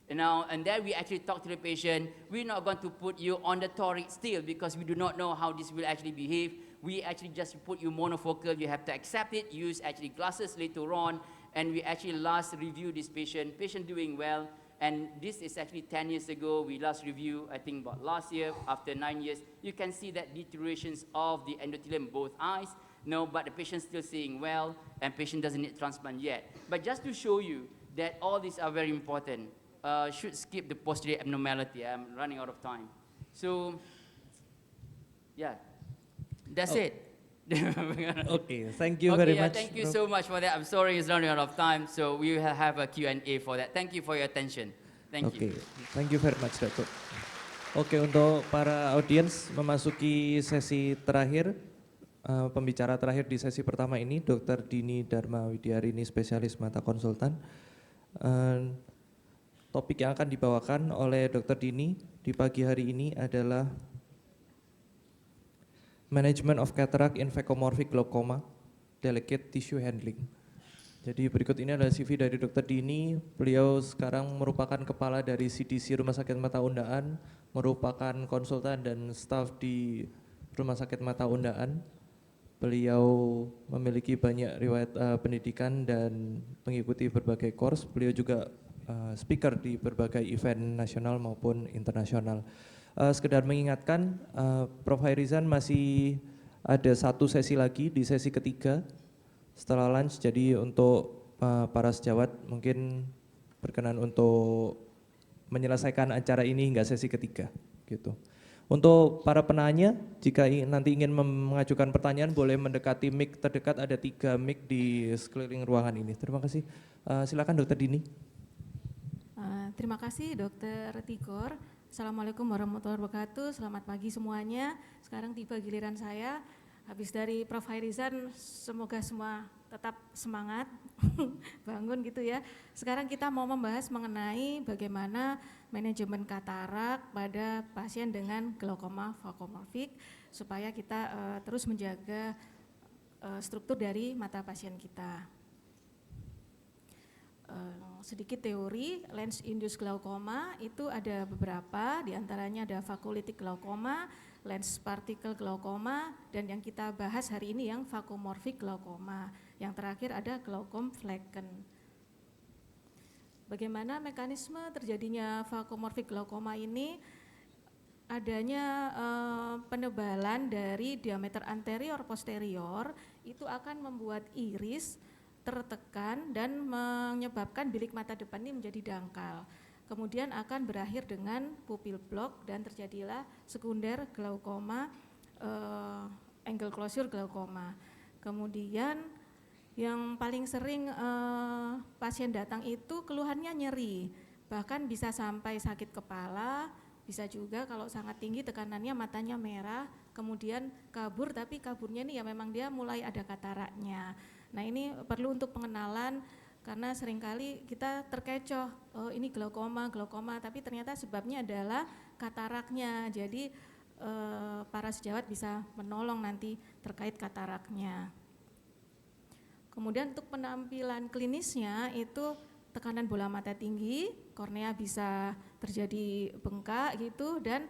And then we actually talk to the patient. We're not going to put you on the toric still because we do not know how this will actually behave. We actually just put you monofocal. You have to accept it, use actually glasses later on, and we actually last review this patient. Patient doing well. And this is actually 10 years ago. We last review, I think about last year, after 9 years. You can see that deteriorations of the endothelium, both eyes. No, but the patient's still seeing well, and patient doesn't need transplant yet. But just to show you that all these are very important, should skip the posterior abnormality. I'm running out of time. So, yeah, that's it. Okay, thank you very much. Thank you so much for that. I'm sorry it's running out of time, so we will have a Q&A for that. Thank you for your attention. Thank you. Thank you very much, Datuk. Oke, untuk para audiens memasuki sesi terakhir, pembicara terakhir di sesi pertama ini, Dr. Dini Dharma Widyarini, spesialis mata konsultan. Topik yang akan dibawakan oleh Dr. Dini di pagi hari ini adalah Management of Cataract in Phacomorphic Glaucoma, Delicate Tissue Handling. Jadi berikut ini adalah CV dari Dr. Dini. Beliau sekarang merupakan kepala dari CDC Rumah Sakit Mata Undaan, merupakan konsultan dan staf di Rumah Sakit Mata Undaan. Beliau memiliki banyak riwayat pendidikan dan mengikuti berbagai course. Beliau juga speaker di berbagai event nasional maupun internasional. Sekedar mengingatkan, Prof. Hairizan masih ada satu sesi lagi di sesi ketiga setelah lunch, jadi untuk para sejawat mungkin berkenan untuk menyelesaikan acara ini hingga sesi ketiga gitu. Untuk para penanya, jika nanti ingin mengajukan pertanyaan boleh mendekati mic terdekat, ada 3 mic di sekeliling ruangan ini. Terima kasih. Silakan Dr. Dini. Terima kasih Dr. Tigor. Assalamualaikum warahmatullahi wabarakatuh. Selamat pagi semuanya. Sekarang tiba giliran saya. Habis dari Prof. Hairizan, semoga semua tetap semangat, bangun gitu ya. Sekarang kita mau membahas mengenai bagaimana manajemen katarak pada pasien dengan glaukoma phacomorphic supaya kita terus menjaga struktur dari mata pasien kita. Sedikit teori, lens induced glaukoma itu ada beberapa, diantaranya ada phacolytic glaukoma, lens particle glaukoma, dan yang kita bahas hari ini yang phacomorphic glaukoma. Yang terakhir ada glaucom flecken. Bagaimana mekanisme terjadinya phacomorphic glaukoma ini? Adanya penebalan dari diameter anterior posterior itu akan membuat iris tertekan dan menyebabkan bilik mata depan ini menjadi dangkal. Kemudian akan berakhir dengan pupil blok dan terjadilah sekunder glaukoma, angle closure glaukoma. Kemudian yang paling sering pasien datang itu keluhannya nyeri, bahkan bisa sampai sakit kepala, bisa juga kalau sangat tinggi tekanannya matanya merah, kemudian kabur, tapi kaburnya ini ya memang dia mulai ada kataraknya. Nah ini perlu untuk pengenalan karena seringkali kita terkecoh, oh ini glaukoma, tapi ternyata sebabnya adalah kataraknya. Jadi para sejawat bisa menolong nanti terkait kataraknya. Kemudian untuk penampilan klinisnya itu tekanan bola mata tinggi, kornea bisa terjadi bengkak gitu, dan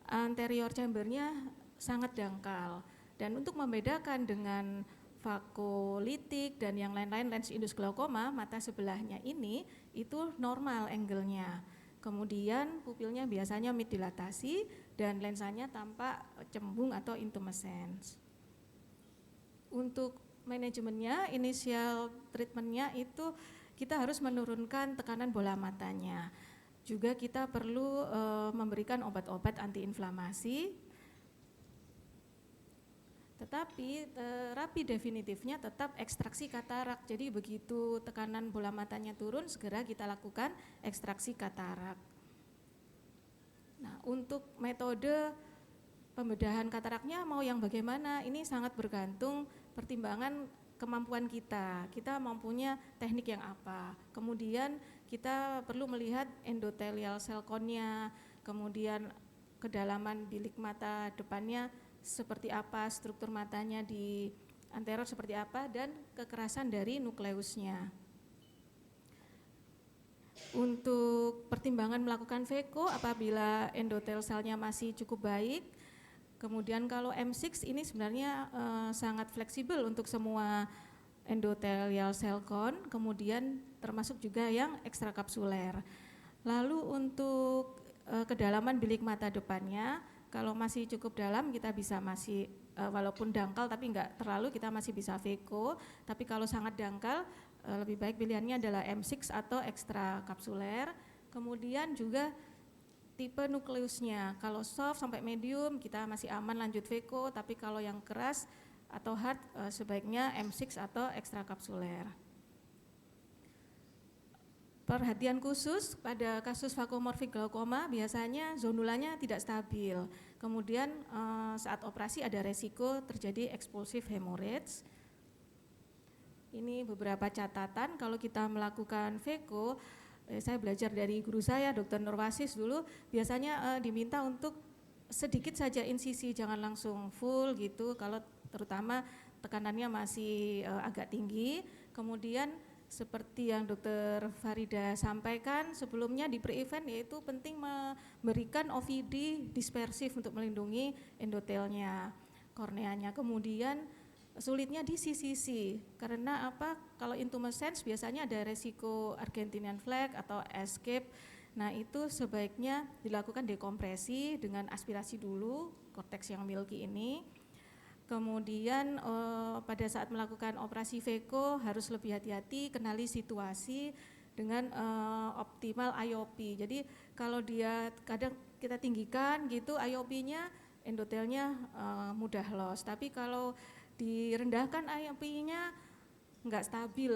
anterior chambernya sangat dangkal. Dan untuk membedakan dengan phacolytic dan yang lain-lain lens induced glaukoma, mata sebelahnya ini itu normal angle-nya. Kemudian pupilnya biasanya mid dilatasi dan lensanya tampak cembung atau intumescence. Untuk manajemennya, initial treatmentnya itu kita harus menurunkan tekanan bola matanya. Juga kita perlu memberikan obat-obat antiinflamasi. Tetapi terapi definitifnya tetap ekstraksi katarak. Jadi begitu tekanan bola matanya turun, segera kita lakukan ekstraksi katarak. Nah, untuk metode pembedahan kataraknya mau yang bagaimana? Ini sangat bergantung pertimbangan kemampuan kita. Kita mampunya teknik yang apa? Kemudian kita perlu melihat endothelial cell count-nya, kemudian kedalaman bilik mata depannya seperti apa, struktur matanya di anterior seperti apa, dan kekerasan dari nukleusnya. Untuk pertimbangan melakukan phaco apabila endothel cell-nya masih cukup baik. Kemudian kalau M6 ini sebenarnya sangat fleksibel untuk semua endothelial cell count, kemudian termasuk juga yang ekstrakapsuler. Lalu untuk kedalaman bilik mata depannya, kalau masih cukup dalam kita bisa masih walaupun dangkal tapi enggak terlalu, kita masih bisa phaco. Tapi kalau sangat dangkal lebih baik pilihannya adalah M6 atau ekstrakapsuler. Kemudian juga tipe nukleusnya, kalau soft sampai medium kita masih aman lanjut phaco, tapi kalau yang keras atau hard sebaiknya M6 atau ekstrakapsuler. Perhatian khusus pada kasus phacomorphic glaukoma biasanya zonulanya tidak stabil. Kemudian saat operasi ada resiko terjadi expulsive hemorrhage. Ini beberapa catatan kalau kita melakukan phaco. Saya belajar dari guru saya, Dr. Nurwasis dulu, biasanya diminta untuk sedikit saja insisi, jangan langsung full gitu kalau terutama tekanannya masih agak tinggi. Kemudian seperti yang Dr. Farida sampaikan sebelumnya di pre-event, yaitu penting memberikan OVD dispersif untuk melindungi endotelnya, korneanya. Kemudian sulitnya di sisi karena apa? Kalau intumescence biasanya ada resiko Argentinian flag atau escape. Nah, itu sebaiknya dilakukan dekompresi dengan aspirasi dulu korteks yang milky ini. Kemudian pada saat melakukan operasi VECO harus lebih hati-hati, kenali situasi dengan optimal IOP. Jadi kalau dia kadang kita tinggikan gitu IOP-nya, endotelnya mudah loss. Tapi kalau direndahkan IOP-nya nggak stabil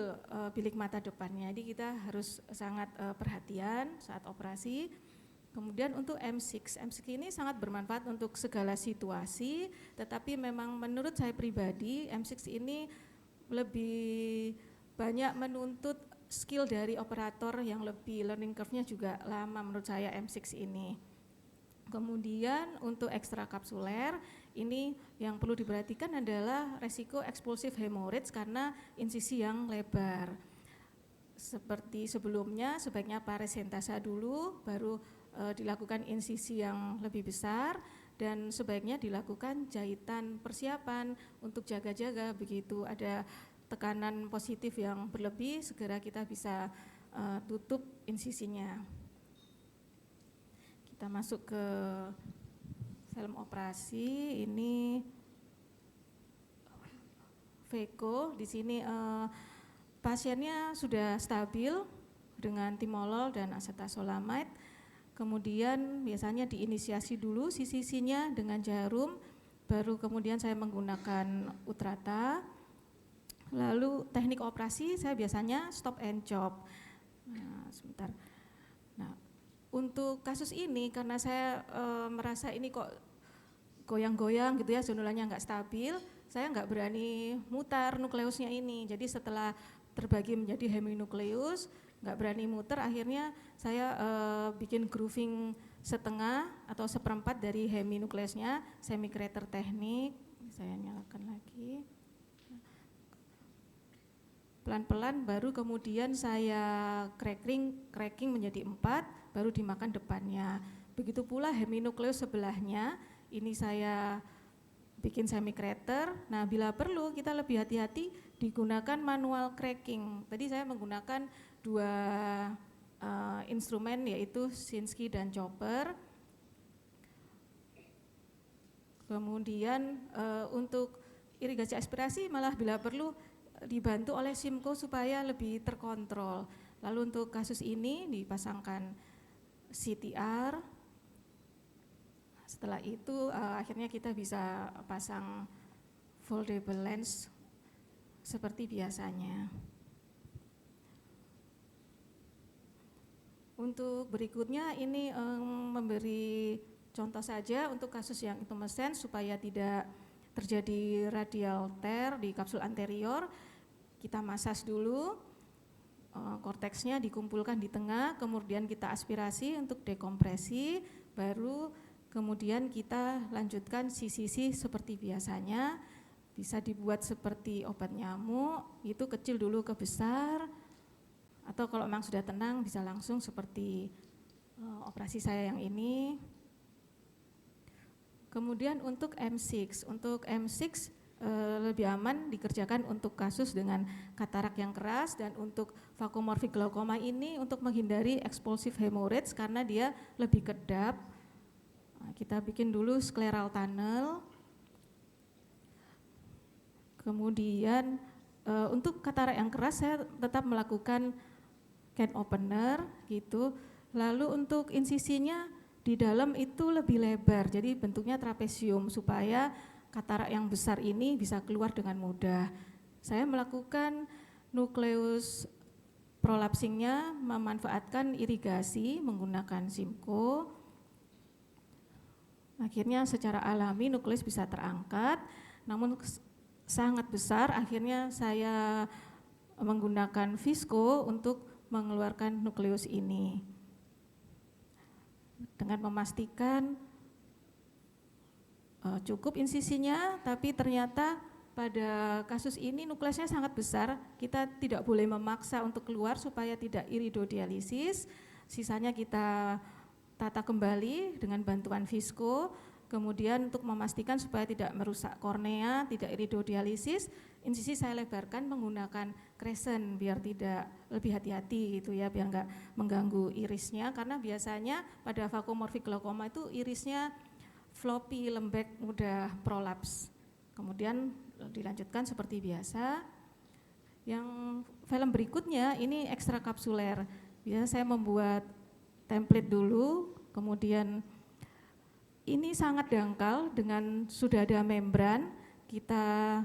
bilik mata depannya, jadi kita harus sangat perhatian saat operasi. Kemudian untuk M6 ini sangat bermanfaat untuk segala situasi, tetapi memang menurut saya pribadi M6 ini lebih banyak menuntut skill dari operator yang lebih, learning curve-nya juga lama menurut saya M6 ini. Kemudian untuk ekstrakapsuler ini yang perlu diperhatikan adalah resiko eksplosif hemorrhage karena insisi yang lebar. Seperti sebelumnya sebaiknya paresentasa dulu baru dilakukan insisi yang lebih besar dan sebaiknya dilakukan jahitan persiapan untuk jaga-jaga begitu ada tekanan positif yang berlebih segera kita bisa tutup insisinya. Kita masuk ke film operasi. Ini VECO. Di sini pasiennya sudah stabil dengan timolol dan acetazolamide. Kemudian biasanya diinisiasi dulu sisinya dengan jarum, baru kemudian saya menggunakan Utrata. Lalu teknik operasi saya biasanya stop and chop. Nah, sebentar. Nah, untuk kasus ini karena saya merasa ini kok goyang-goyang gitu ya, zonulanya nggak stabil, saya nggak berani mutar nukleusnya ini. Jadi setelah terbagi menjadi heminukleus, nggak berani muter, akhirnya saya bikin grooving setengah atau seperempat dari heminukleusnya, semicrater teknik. Saya nyalakan lagi. Pelan-pelan baru kemudian saya cracking menjadi 4, baru dimakan depannya. Begitu pula heminukleus sebelahnya, ini saya bikin semicrater. Nah, bila perlu kita lebih hati-hati digunakan manual cracking. Tadi saya menggunakan 2 instrumen yaitu Shinsky dan chopper. Kemudian untuk irigasi aspirasi malah bila perlu dibantu oleh Simco supaya lebih terkontrol. Lalu untuk kasus ini dipasangkan CTR. Setelah itu akhirnya kita bisa pasang foldable lens seperti biasanya. Untuk berikutnya ini memberi contoh saja untuk kasus yang intumescence supaya tidak terjadi radial tear di kapsul anterior. Kita masas dulu, korteksnya dikumpulkan di tengah, kemudian kita aspirasi untuk dekompresi, baru kemudian kita lanjutkan sisi seperti biasanya. Bisa dibuat seperti obat nyamuk, itu kecil dulu ke besar, atau kalau memang sudah tenang bisa langsung seperti operasi saya yang ini. Kemudian untuk M6 lebih aman dikerjakan untuk kasus dengan katarak yang keras, dan untuk vakuumorfik glaukoma ini untuk menghindari eksplosif hemorrhage karena dia lebih kedap. Nah, kita bikin dulu scleral tunnel. Kemudian untuk katarak yang keras saya tetap melakukan can opener gitu. Lalu untuk insisinya di dalam itu lebih lebar, jadi bentuknya trapesium supaya katarak yang besar ini bisa keluar dengan mudah. Saya melakukan nukleus prolapsingnya memanfaatkan irigasi menggunakan Simco. Akhirnya secara alami nukleus bisa terangkat, namun sangat besar, akhirnya saya menggunakan Visco untuk mengeluarkan nukleus ini. Dengan memastikan cukup insisinya, tapi ternyata pada kasus ini nukleusnya sangat besar, kita tidak boleh memaksa untuk keluar supaya tidak iridodialisis, sisanya kita tata kembali dengan bantuan visko, kemudian untuk memastikan supaya tidak merusak kornea, tidak iridodialisis, insisi saya lebarkan menggunakan crescent biar tidak lebih hati-hati gitu ya, biar enggak mengganggu irisnya, karena biasanya pada vakuomorfik glaukoma itu irisnya floppy, lembek, mudah prolaps. Kemudian dilanjutkan seperti biasa. Yang film berikutnya ini ekstrakapsuler. Biasanya saya membuat template dulu, kemudian ini sangat dangkal dengan sudah ada membran, kita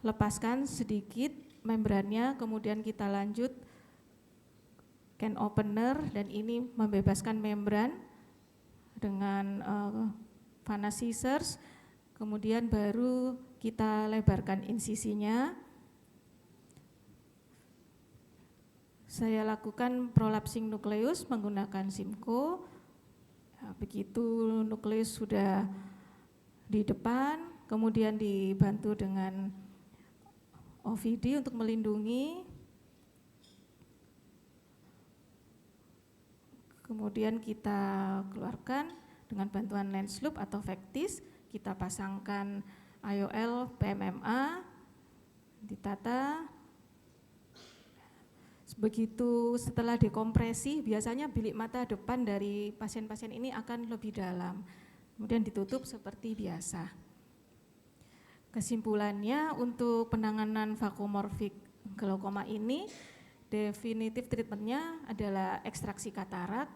lepaskan sedikit membrannya, kemudian kita lanjut can opener dan ini membebaskan membran dengan Vanna scissors, kemudian baru kita lebarkan insisinya. Saya lakukan prolapsing nukleus menggunakan Simco. Nah, begitu nukleus sudah di depan, kemudian dibantu dengan OVD untuk melindungi. Kemudian kita keluarkan dengan bantuan lens loop atau vectis, kita pasangkan IOL PMMA, ditata. Begitu setelah dekompresi, biasanya bilik mata depan dari pasien-pasien ini akan lebih dalam, kemudian ditutup seperti biasa. Kesimpulannya untuk penanganan vakuomorfik glaukoma ini, definitif treatmentnya adalah ekstraksi katarak.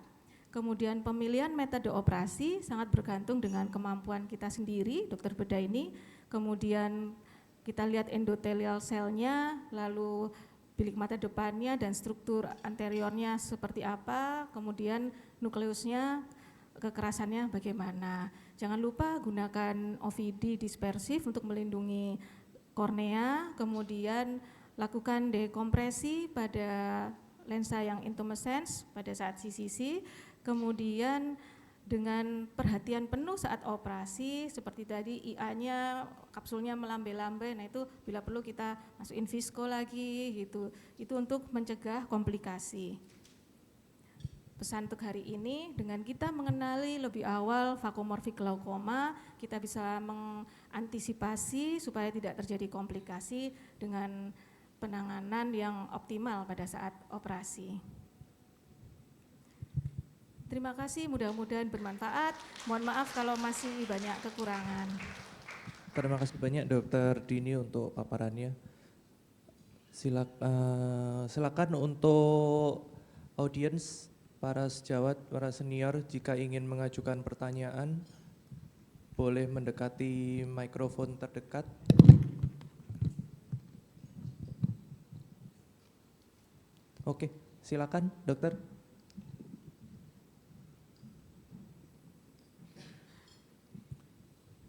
Kemudian pemilihan metode operasi sangat bergantung dengan kemampuan kita sendiri, dokter bedah ini. Kemudian kita lihat endotelial selnya, lalu bilik mata depannya dan struktur anteriornya seperti apa, kemudian nukleusnya, kekerasannya bagaimana. Jangan lupa gunakan OVD dispersif untuk melindungi kornea, kemudian lakukan dekompresi pada lensa yang intumescence pada saat CCC, kemudian dengan perhatian penuh saat operasi, seperti tadi IA-nya, kapsulnya melambai-lambai, nah itu bila perlu kita masukin visko lagi gitu, itu untuk mencegah komplikasi. Pesan untuk hari ini, dengan kita mengenali lebih awal vakuomorfik glaukoma, kita bisa mengantisipasi supaya tidak terjadi komplikasi dengan penanganan yang optimal pada saat operasi. Terima kasih, mudah-mudahan bermanfaat. Mohon maaf kalau masih banyak kekurangan. Terima kasih banyak Dokter Dini untuk paparannya. Silakan untuk audiens, para sejawat, para senior, jika ingin mengajukan pertanyaan, boleh mendekati mikrofon terdekat. Oke, silakan dokter.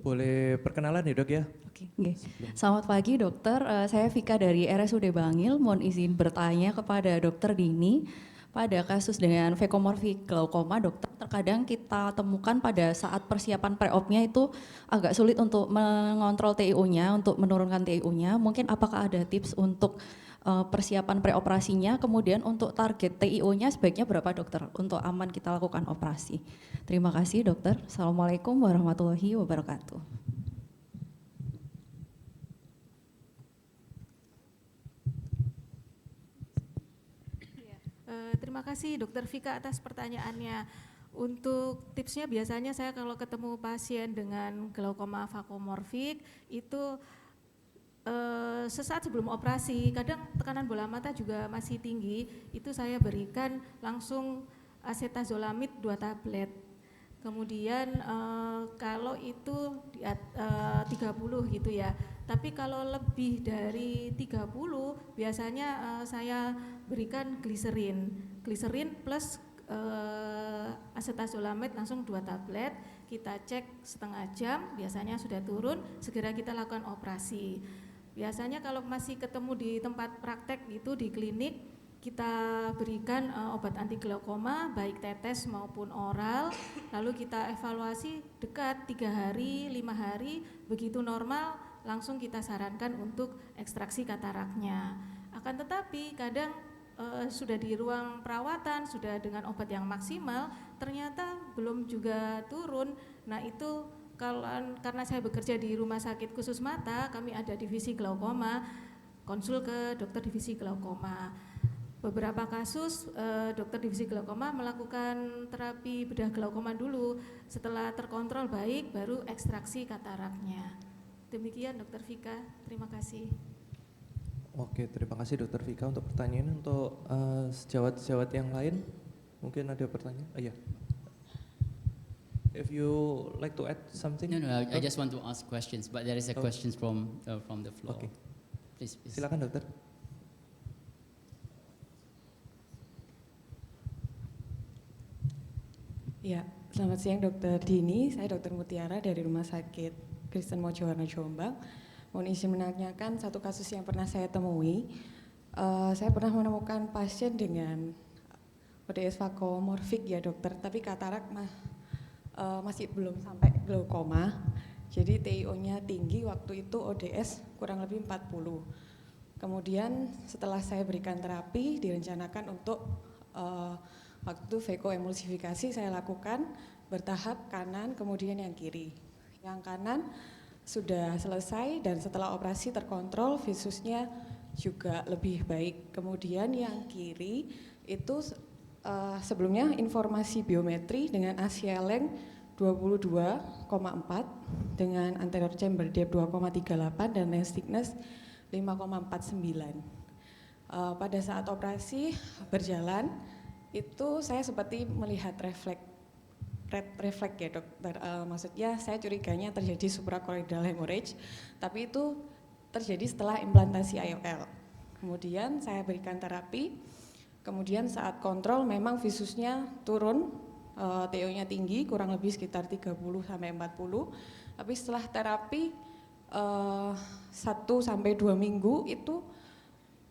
Boleh perkenalan ya dok ya? Oke, okay. Selamat pagi dokter, saya Vika dari RSUD Bangil, mohon izin bertanya kepada dokter Dini. Pada kasus dengan vakuomorfik glaukoma dokter, terkadang kita temukan pada saat persiapan pre-op-nya itu agak sulit untuk mengontrol TIU-nya, untuk menurunkan TIU-nya. Mungkin apakah ada tips untuk persiapan preoperasinya, kemudian untuk target TIU-nya sebaiknya berapa dokter untuk aman kita lakukan operasi. Terima kasih dokter. Assalamualaikum warahmatullahi wabarakatuh. Terima kasih Dokter Vika atas pertanyaannya. Untuk tipsnya biasanya saya kalau ketemu pasien dengan glaukoma vakuomorfik itu sesaat sebelum operasi, kadang tekanan bola mata juga masih tinggi, itu saya berikan langsung acetazolamid 2 tablet. Kemudian kalau itu 30 gitu ya, tapi kalau lebih dari 30 biasanya saya berikan gliserin plus acetazolamid langsung 2 tablet, kita cek setengah jam, biasanya sudah turun, segera kita lakukan operasi. Biasanya kalau masih ketemu di tempat praktek gitu di klinik, kita berikan obat anti glaukoma baik tetes maupun oral, lalu kita evaluasi dekat 3 hari, 5 hari, begitu normal langsung kita sarankan untuk ekstraksi kataraknya. Akan tetapi kadang sudah di ruang perawatan, sudah dengan obat yang maksimal, ternyata belum juga turun. Nah itu karena saya bekerja di rumah sakit khusus mata, kami ada divisi glaukoma, konsul ke dokter divisi glaukoma. Beberapa kasus dokter divisi glaukoma melakukan terapi bedah glaukoma dulu, setelah terkontrol baik baru ekstraksi kataraknya. Demikian Dokter Vika, terima kasih. Oke, terima kasih Dokter Vika untuk pertanyaan. Untuk sejawat-sejawat yang lain, mungkin ada pertanyaan? Iya. If you like to add something? No, I just want to ask questions, but there is a questions from the floor. Okay. Please. Silakan dokter. Ya, selamat siang Dokter Dini. Saya Dokter Mutiara dari Rumah Sakit Kristen Mojowarno Jombang. Mohon izin menanyakan satu kasus yang pernah saya temui. Saya pernah menemukan pasien dengan ODS vakomorfik ya dokter, tapi katarak masih belum sampai glaukoma. Jadi TIO-nya tinggi, waktu itu ODS kurang lebih 40. Kemudian setelah saya berikan terapi, direncanakan untuk waktu itu vakoemulsifikasi saya lakukan bertahap kanan kemudian yang kiri. Yang kanan sudah selesai dan setelah operasi terkontrol visusnya juga lebih baik. Kemudian yang kiri itu sebelumnya informasi biometri dengan Asia length 22,4 dengan anterior chamber depth 2,38 dan lens thickness 5,49. Pada saat operasi berjalan itu saya seperti melihat refleks ya dokter, maksudnya saya curiganya terjadi suprachoroidal hemorrhage, tapi itu terjadi setelah implantasi IOL. Kemudian saya berikan terapi, kemudian saat kontrol memang visusnya turun, TO-nya tinggi kurang lebih sekitar 30 sampai 40, tapi setelah terapi 1 sampai 2 minggu itu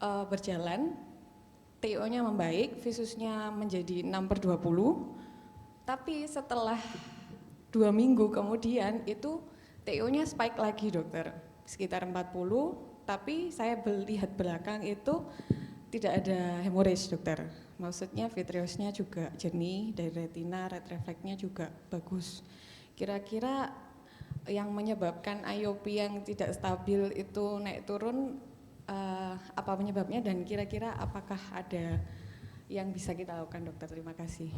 berjalan, TO-nya membaik, visusnya menjadi 6/20, tapi setelah 2 minggu kemudian itu TO-nya spike lagi dokter, sekitar 40, tapi saya lihat belakang itu tidak ada hemorrhage dokter, maksudnya vitreousnya juga jernih, dari retina, red reflexnya juga bagus. Kira-kira yang menyebabkan IOP yang tidak stabil itu naik turun, apa penyebabnya dan kira-kira apakah ada yang bisa kita lakukan dokter? Terima kasih.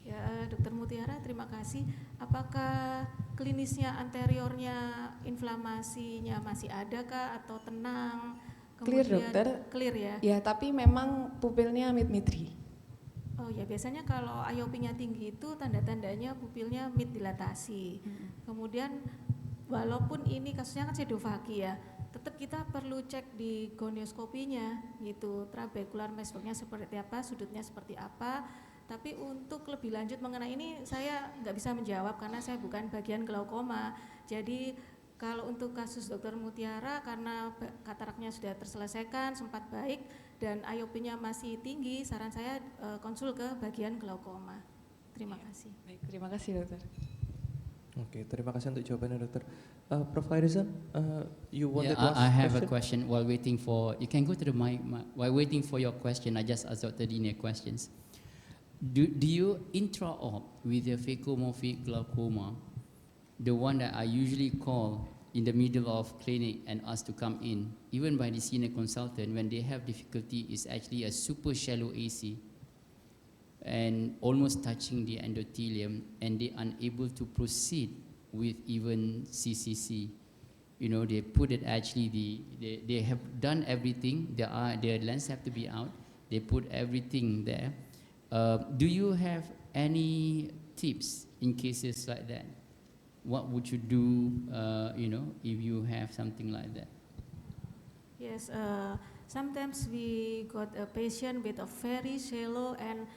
Ya, Dokter Mutiara, terima kasih. Apakah klinisnya anteriornya inflamasinya masih ada kah atau tenang? Clear dokter. Clear ya? Ya, tapi memang pupilnya mid-midri. Oh ya, biasanya kalau IOP-nya tinggi itu tanda-tandanya pupilnya mid dilatasi. Kemudian walaupun ini kasusnya kan pseudofaki ya, tetap kita perlu cek di gonioskopinya gitu, trabecular meshwork-nya seperti apa, sudutnya seperti apa. Tapi untuk lebih lanjut mengenai ini saya nggak bisa menjawab karena saya bukan bagian glaukoma. Jadi kalau untuk kasus Dokter Mutiara karena kataraknya sudah terselesaikan, sempat baik dan IOP-nya masih tinggi, saran saya konsul ke bagian glaukoma. Terima kasih. Baik, terima kasih dokter. Oke, terima kasih untuk jawabannya dokter. Prof. Khairizan, you wanted to ask I have a question while waiting for, you can go to the mic, while waiting for your question, I just asked Dr. Dini questions. Do you intra-op with the phacomorphic glaucoma, the one that I usually call in the middle of clinic and ask to come in, even by the senior consultant when they have difficulty is actually a super shallow AC and almost touching the endothelium and they unable to proceed with even CCC. You know, they put it actually, they have done everything, their lens have to be out, they put everything there. Do you have any tips in cases like that? What would you do, you know, if you have something like that? Yes, sometimes we got a patient with a very shallow and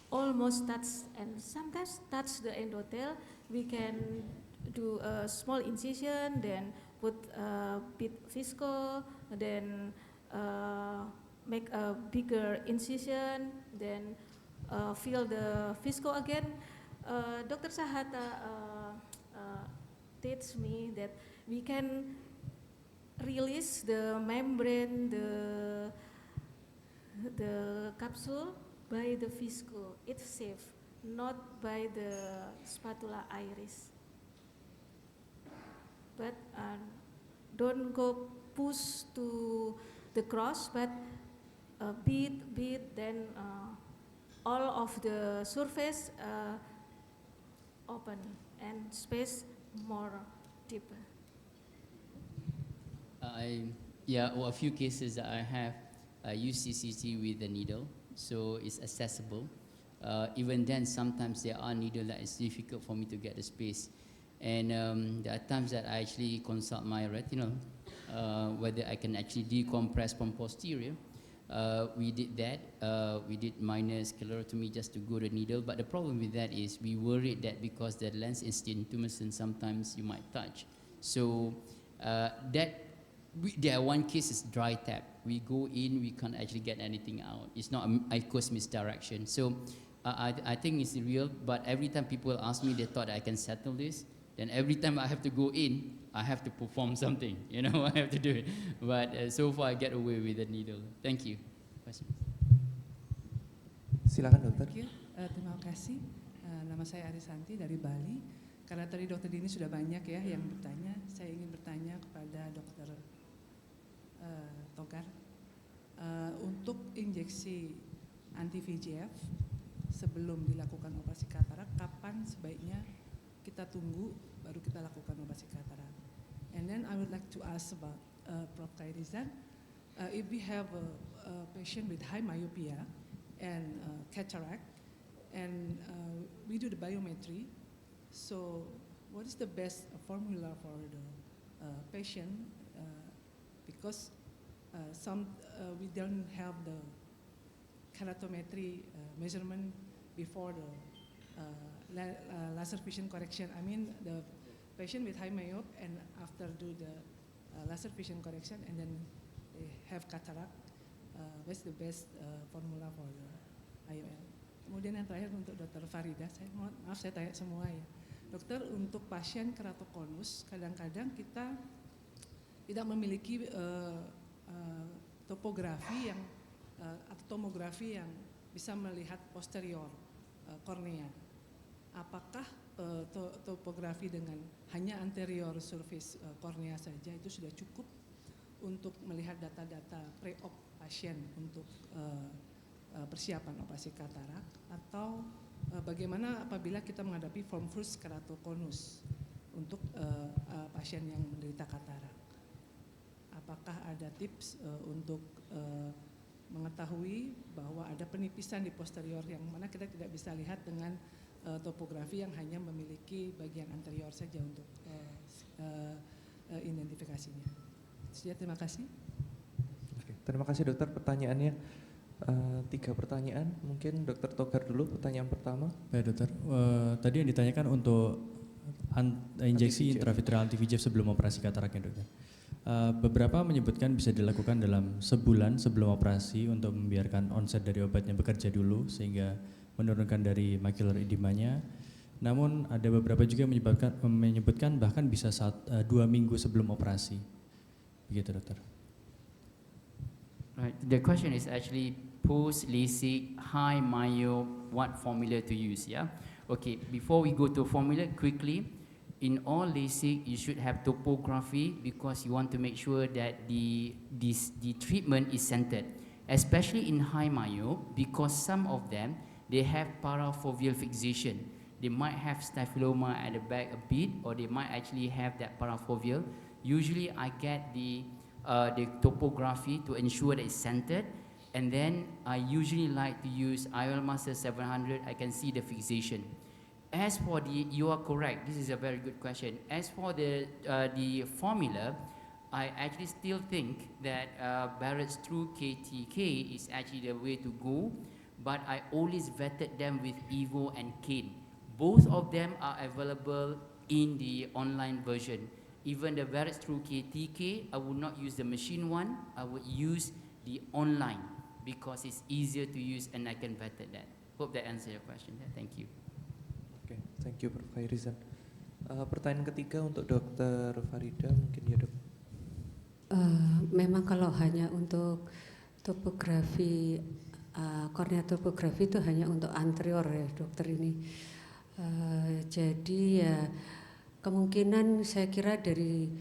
almost touch and sometimes touch the endothel. We can do a small incision, then put a bit visco, then make a bigger incision, then fill the visco again. Dr. Sahata teach me that we can release the membrane, the capsule by the visco. It's safe, not by the spatula iris. But don't go push to the cross, but beat, then all of the surface open and space more deeper. A few cases that I have, I use CCT with the needle, so it's accessible. Even then, sometimes there are needles that it's difficult for me to get the space. And there are times that I actually consult my retinal, whether I can actually decompress from posterior. We did that. We did minor sclerotomy just to go the needle. But the problem with that is we worried that because the lens is intumescent, sometimes you might touch. So there are one case is dry tap. We go in, we can't actually get anything out. It's not an aqueous misdirection. So I think it's real, but every time people ask me, they thought I can settle this. Then every time I have to go in, I have to perform something. You know, I have to do it. But so far I get away with the needle. Thank you. Question. Silakan dokter. Thank you. Terima kasih. Nama saya Arisanti dari Bali. Karena tadi dokter Dini sudah banyak ya yang bertanya, saya ingin bertanya kepada dokter Togar. Untuk injeksi anti VEGF sebelum dilakukan operasi katarak, kapan sebaiknya kita tunggu baru kita lakukan operasi katarak? And then I would like to ask about Prof. Khairizan, if we have a patient with high myopia and cataract, and we do the biometry, so what is the best formula for the patient? Because we don't have the keratometry measurement before the laser vision correction. I mean the patient with high myop and after do the laser vision correction and then they have cataract. What's the best formula for the IOL? Kemudian yang terakhir untuk Dr. Farida, maaf saya tanya semua ya. Dokter, untuk pasien keratokonus kadang-kadang kita tidak memiliki topografi yang atau tomografi yang bisa melihat posterior kornea. Apakah topografi dengan hanya anterior surface kornea saja itu sudah cukup untuk melihat data-data pre-op pasien untuk persiapan operasi katarak, atau bagaimana apabila kita menghadapi formfus keratokonus untuk pasien yang menderita katarak? Apakah ada tips untuk mengetahui bahwa ada penipisan di posterior yang mana kita tidak bisa lihat dengan topografi yang hanya memiliki bagian anterior saja untuk identifikasinya? Terima kasih. Oke, terima kasih dokter pertanyaannya. 3 pertanyaan, mungkin Dokter Togar dulu pertanyaan pertama. Baik dokter, tadi yang ditanyakan untuk injeksi intravitreal anti-VEGF sebelum operasi kataraknya dokter. Beberapa menyebutkan bisa dilakukan dalam sebulan sebelum operasi untuk membiarkan onset dari obatnya bekerja dulu sehingga menurunkan dari macular edemanya. Namun ada beberapa juga menyebutkan bahkan bisa 2 minggu sebelum operasi. Begitu dokter. Right. The question is actually post LASIK, high myop, what formula to use, yeah? Okay, before we go to formula, quickly, in all LASIK, you should have topography because you want to make sure that the treatment is centered, especially in high myop, because some of them, they have parafoveal fixation. They might have staphyloma at the back a bit, or they might actually have that parafoveal. Usually, I get the topography to ensure that it's centered, and then I usually like to use IOL Master 700. I can see the fixation. As for you are correct, this is a very good question. As for the formula, I actually still think that Barrett's True KTK is actually the way to go, but I always vetted them with Evo and Kane. Both of them are available in the online version. Even the Varex through KTK, I would not use the machine one, I would use the online because it's easier to use and I can better that. Hope that answers your question. Thank you. Oke, thank you Prof. Khairizan. Pertanyaan ketiga untuk Dr. Farida mungkin ya dok. Memang kalau hanya untuk topografi, kornea topografi itu hanya untuk anterior ya dokter ini. Jadi ya kemungkinan saya kira dari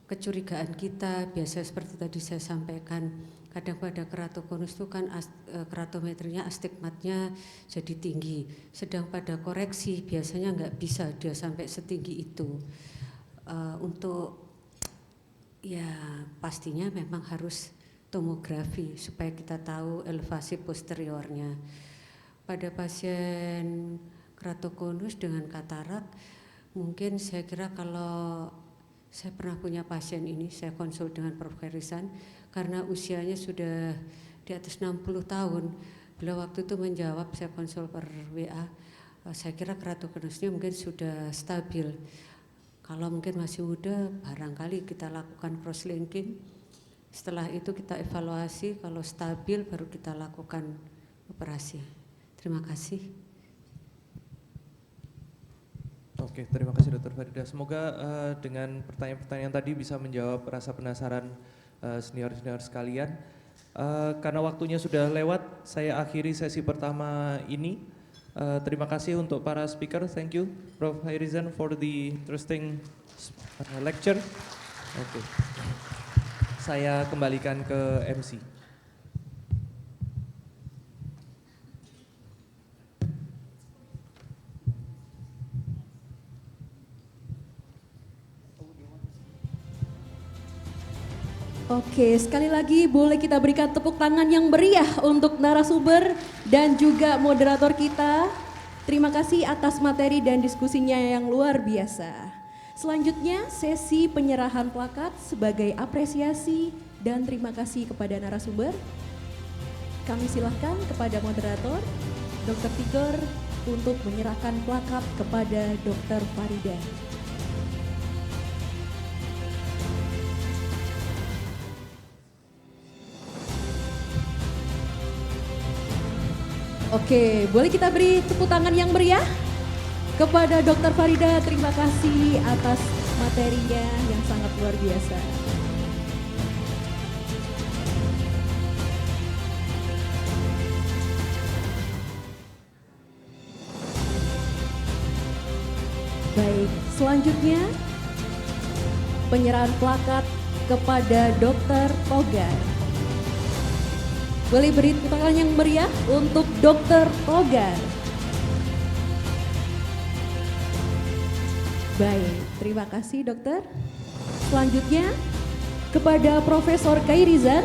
kecurigaan kita biasa seperti tadi saya sampaikan, kadang pada keratokonus itu kan keratometrinya astigmatnya jadi tinggi, sedang pada koreksi biasanya nggak bisa dia sampai setinggi itu. Untuk ya pastinya memang harus tomografi supaya kita tahu elevasi posteriornya. Pada pasien keratokonus dengan katarak, mungkin saya kira kalau saya pernah punya pasien ini, saya konsul dengan Prof. Khairizan, karena usianya sudah di atas 60 tahun. Beliau waktu itu menjawab, saya konsul per WA, saya kira keratokonusnya mungkin sudah stabil. Kalau mungkin masih muda, barangkali kita lakukan cross-linking. Setelah itu kita evaluasi, kalau stabil baru kita lakukan operasi. Terima kasih. Oke, terima kasih Dr. Farida. Semoga dengan pertanyaan-pertanyaan tadi bisa menjawab rasa penasaran senior-senior sekalian. Karena waktunya sudah lewat, saya akhiri sesi pertama ini. Terima kasih untuk para speaker. Thank you, Prof. Khairizan, for the interesting lecture. Oke, saya kembalikan ke MC. Oke, sekali lagi boleh kita berikan tepuk tangan yang meriah untuk narasumber dan juga moderator kita. Terima kasih atas materi dan diskusinya yang luar biasa. Selanjutnya sesi penyerahan plakat sebagai apresiasi dan terima kasih kepada narasumber. Kami silahkan kepada moderator, Dr. Tigor, untuk menyerahkan plakat kepada Dr. Farida. Oke, boleh kita beri tepuk tangan yang meriah kepada Dr. Farida. Terima kasih atas materinya yang sangat luar biasa. Baik, selanjutnya penyerahan plakat kepada Dr. Togar. Boleh beri tepuk tangan yang meriah untuk Dr. Togar. Baik, terima kasih dokter. Selanjutnya kepada Profesor Khairizan.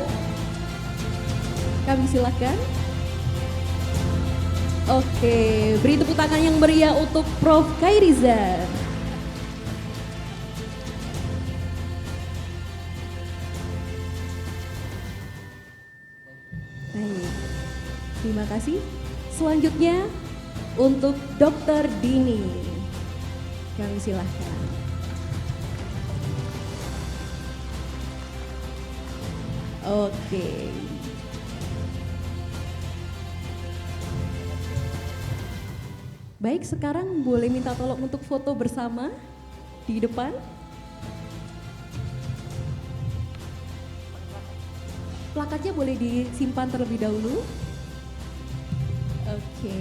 Kami silakan. Oke, beri tepuk tangan yang meriah untuk Prof. Khairizan. Baik, terima kasih. Selanjutnya untuk Dr. Dini, kami silahkan. Oke. Baik, sekarang boleh minta tolong untuk foto bersama di depan. Plakatnya boleh disimpan terlebih dahulu. Oke.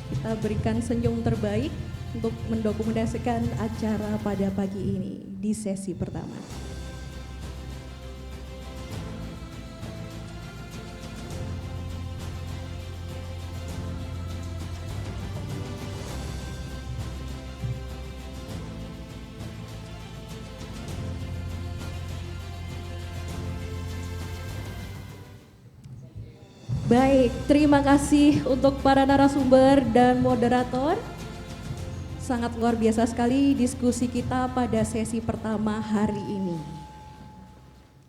Kita berikan senyum terbaik untuk mendokumentasikan acara pada pagi ini di sesi pertama. Baik, terima kasih untuk para narasumber dan moderator. Sangat luar biasa sekali diskusi kita pada sesi pertama hari ini.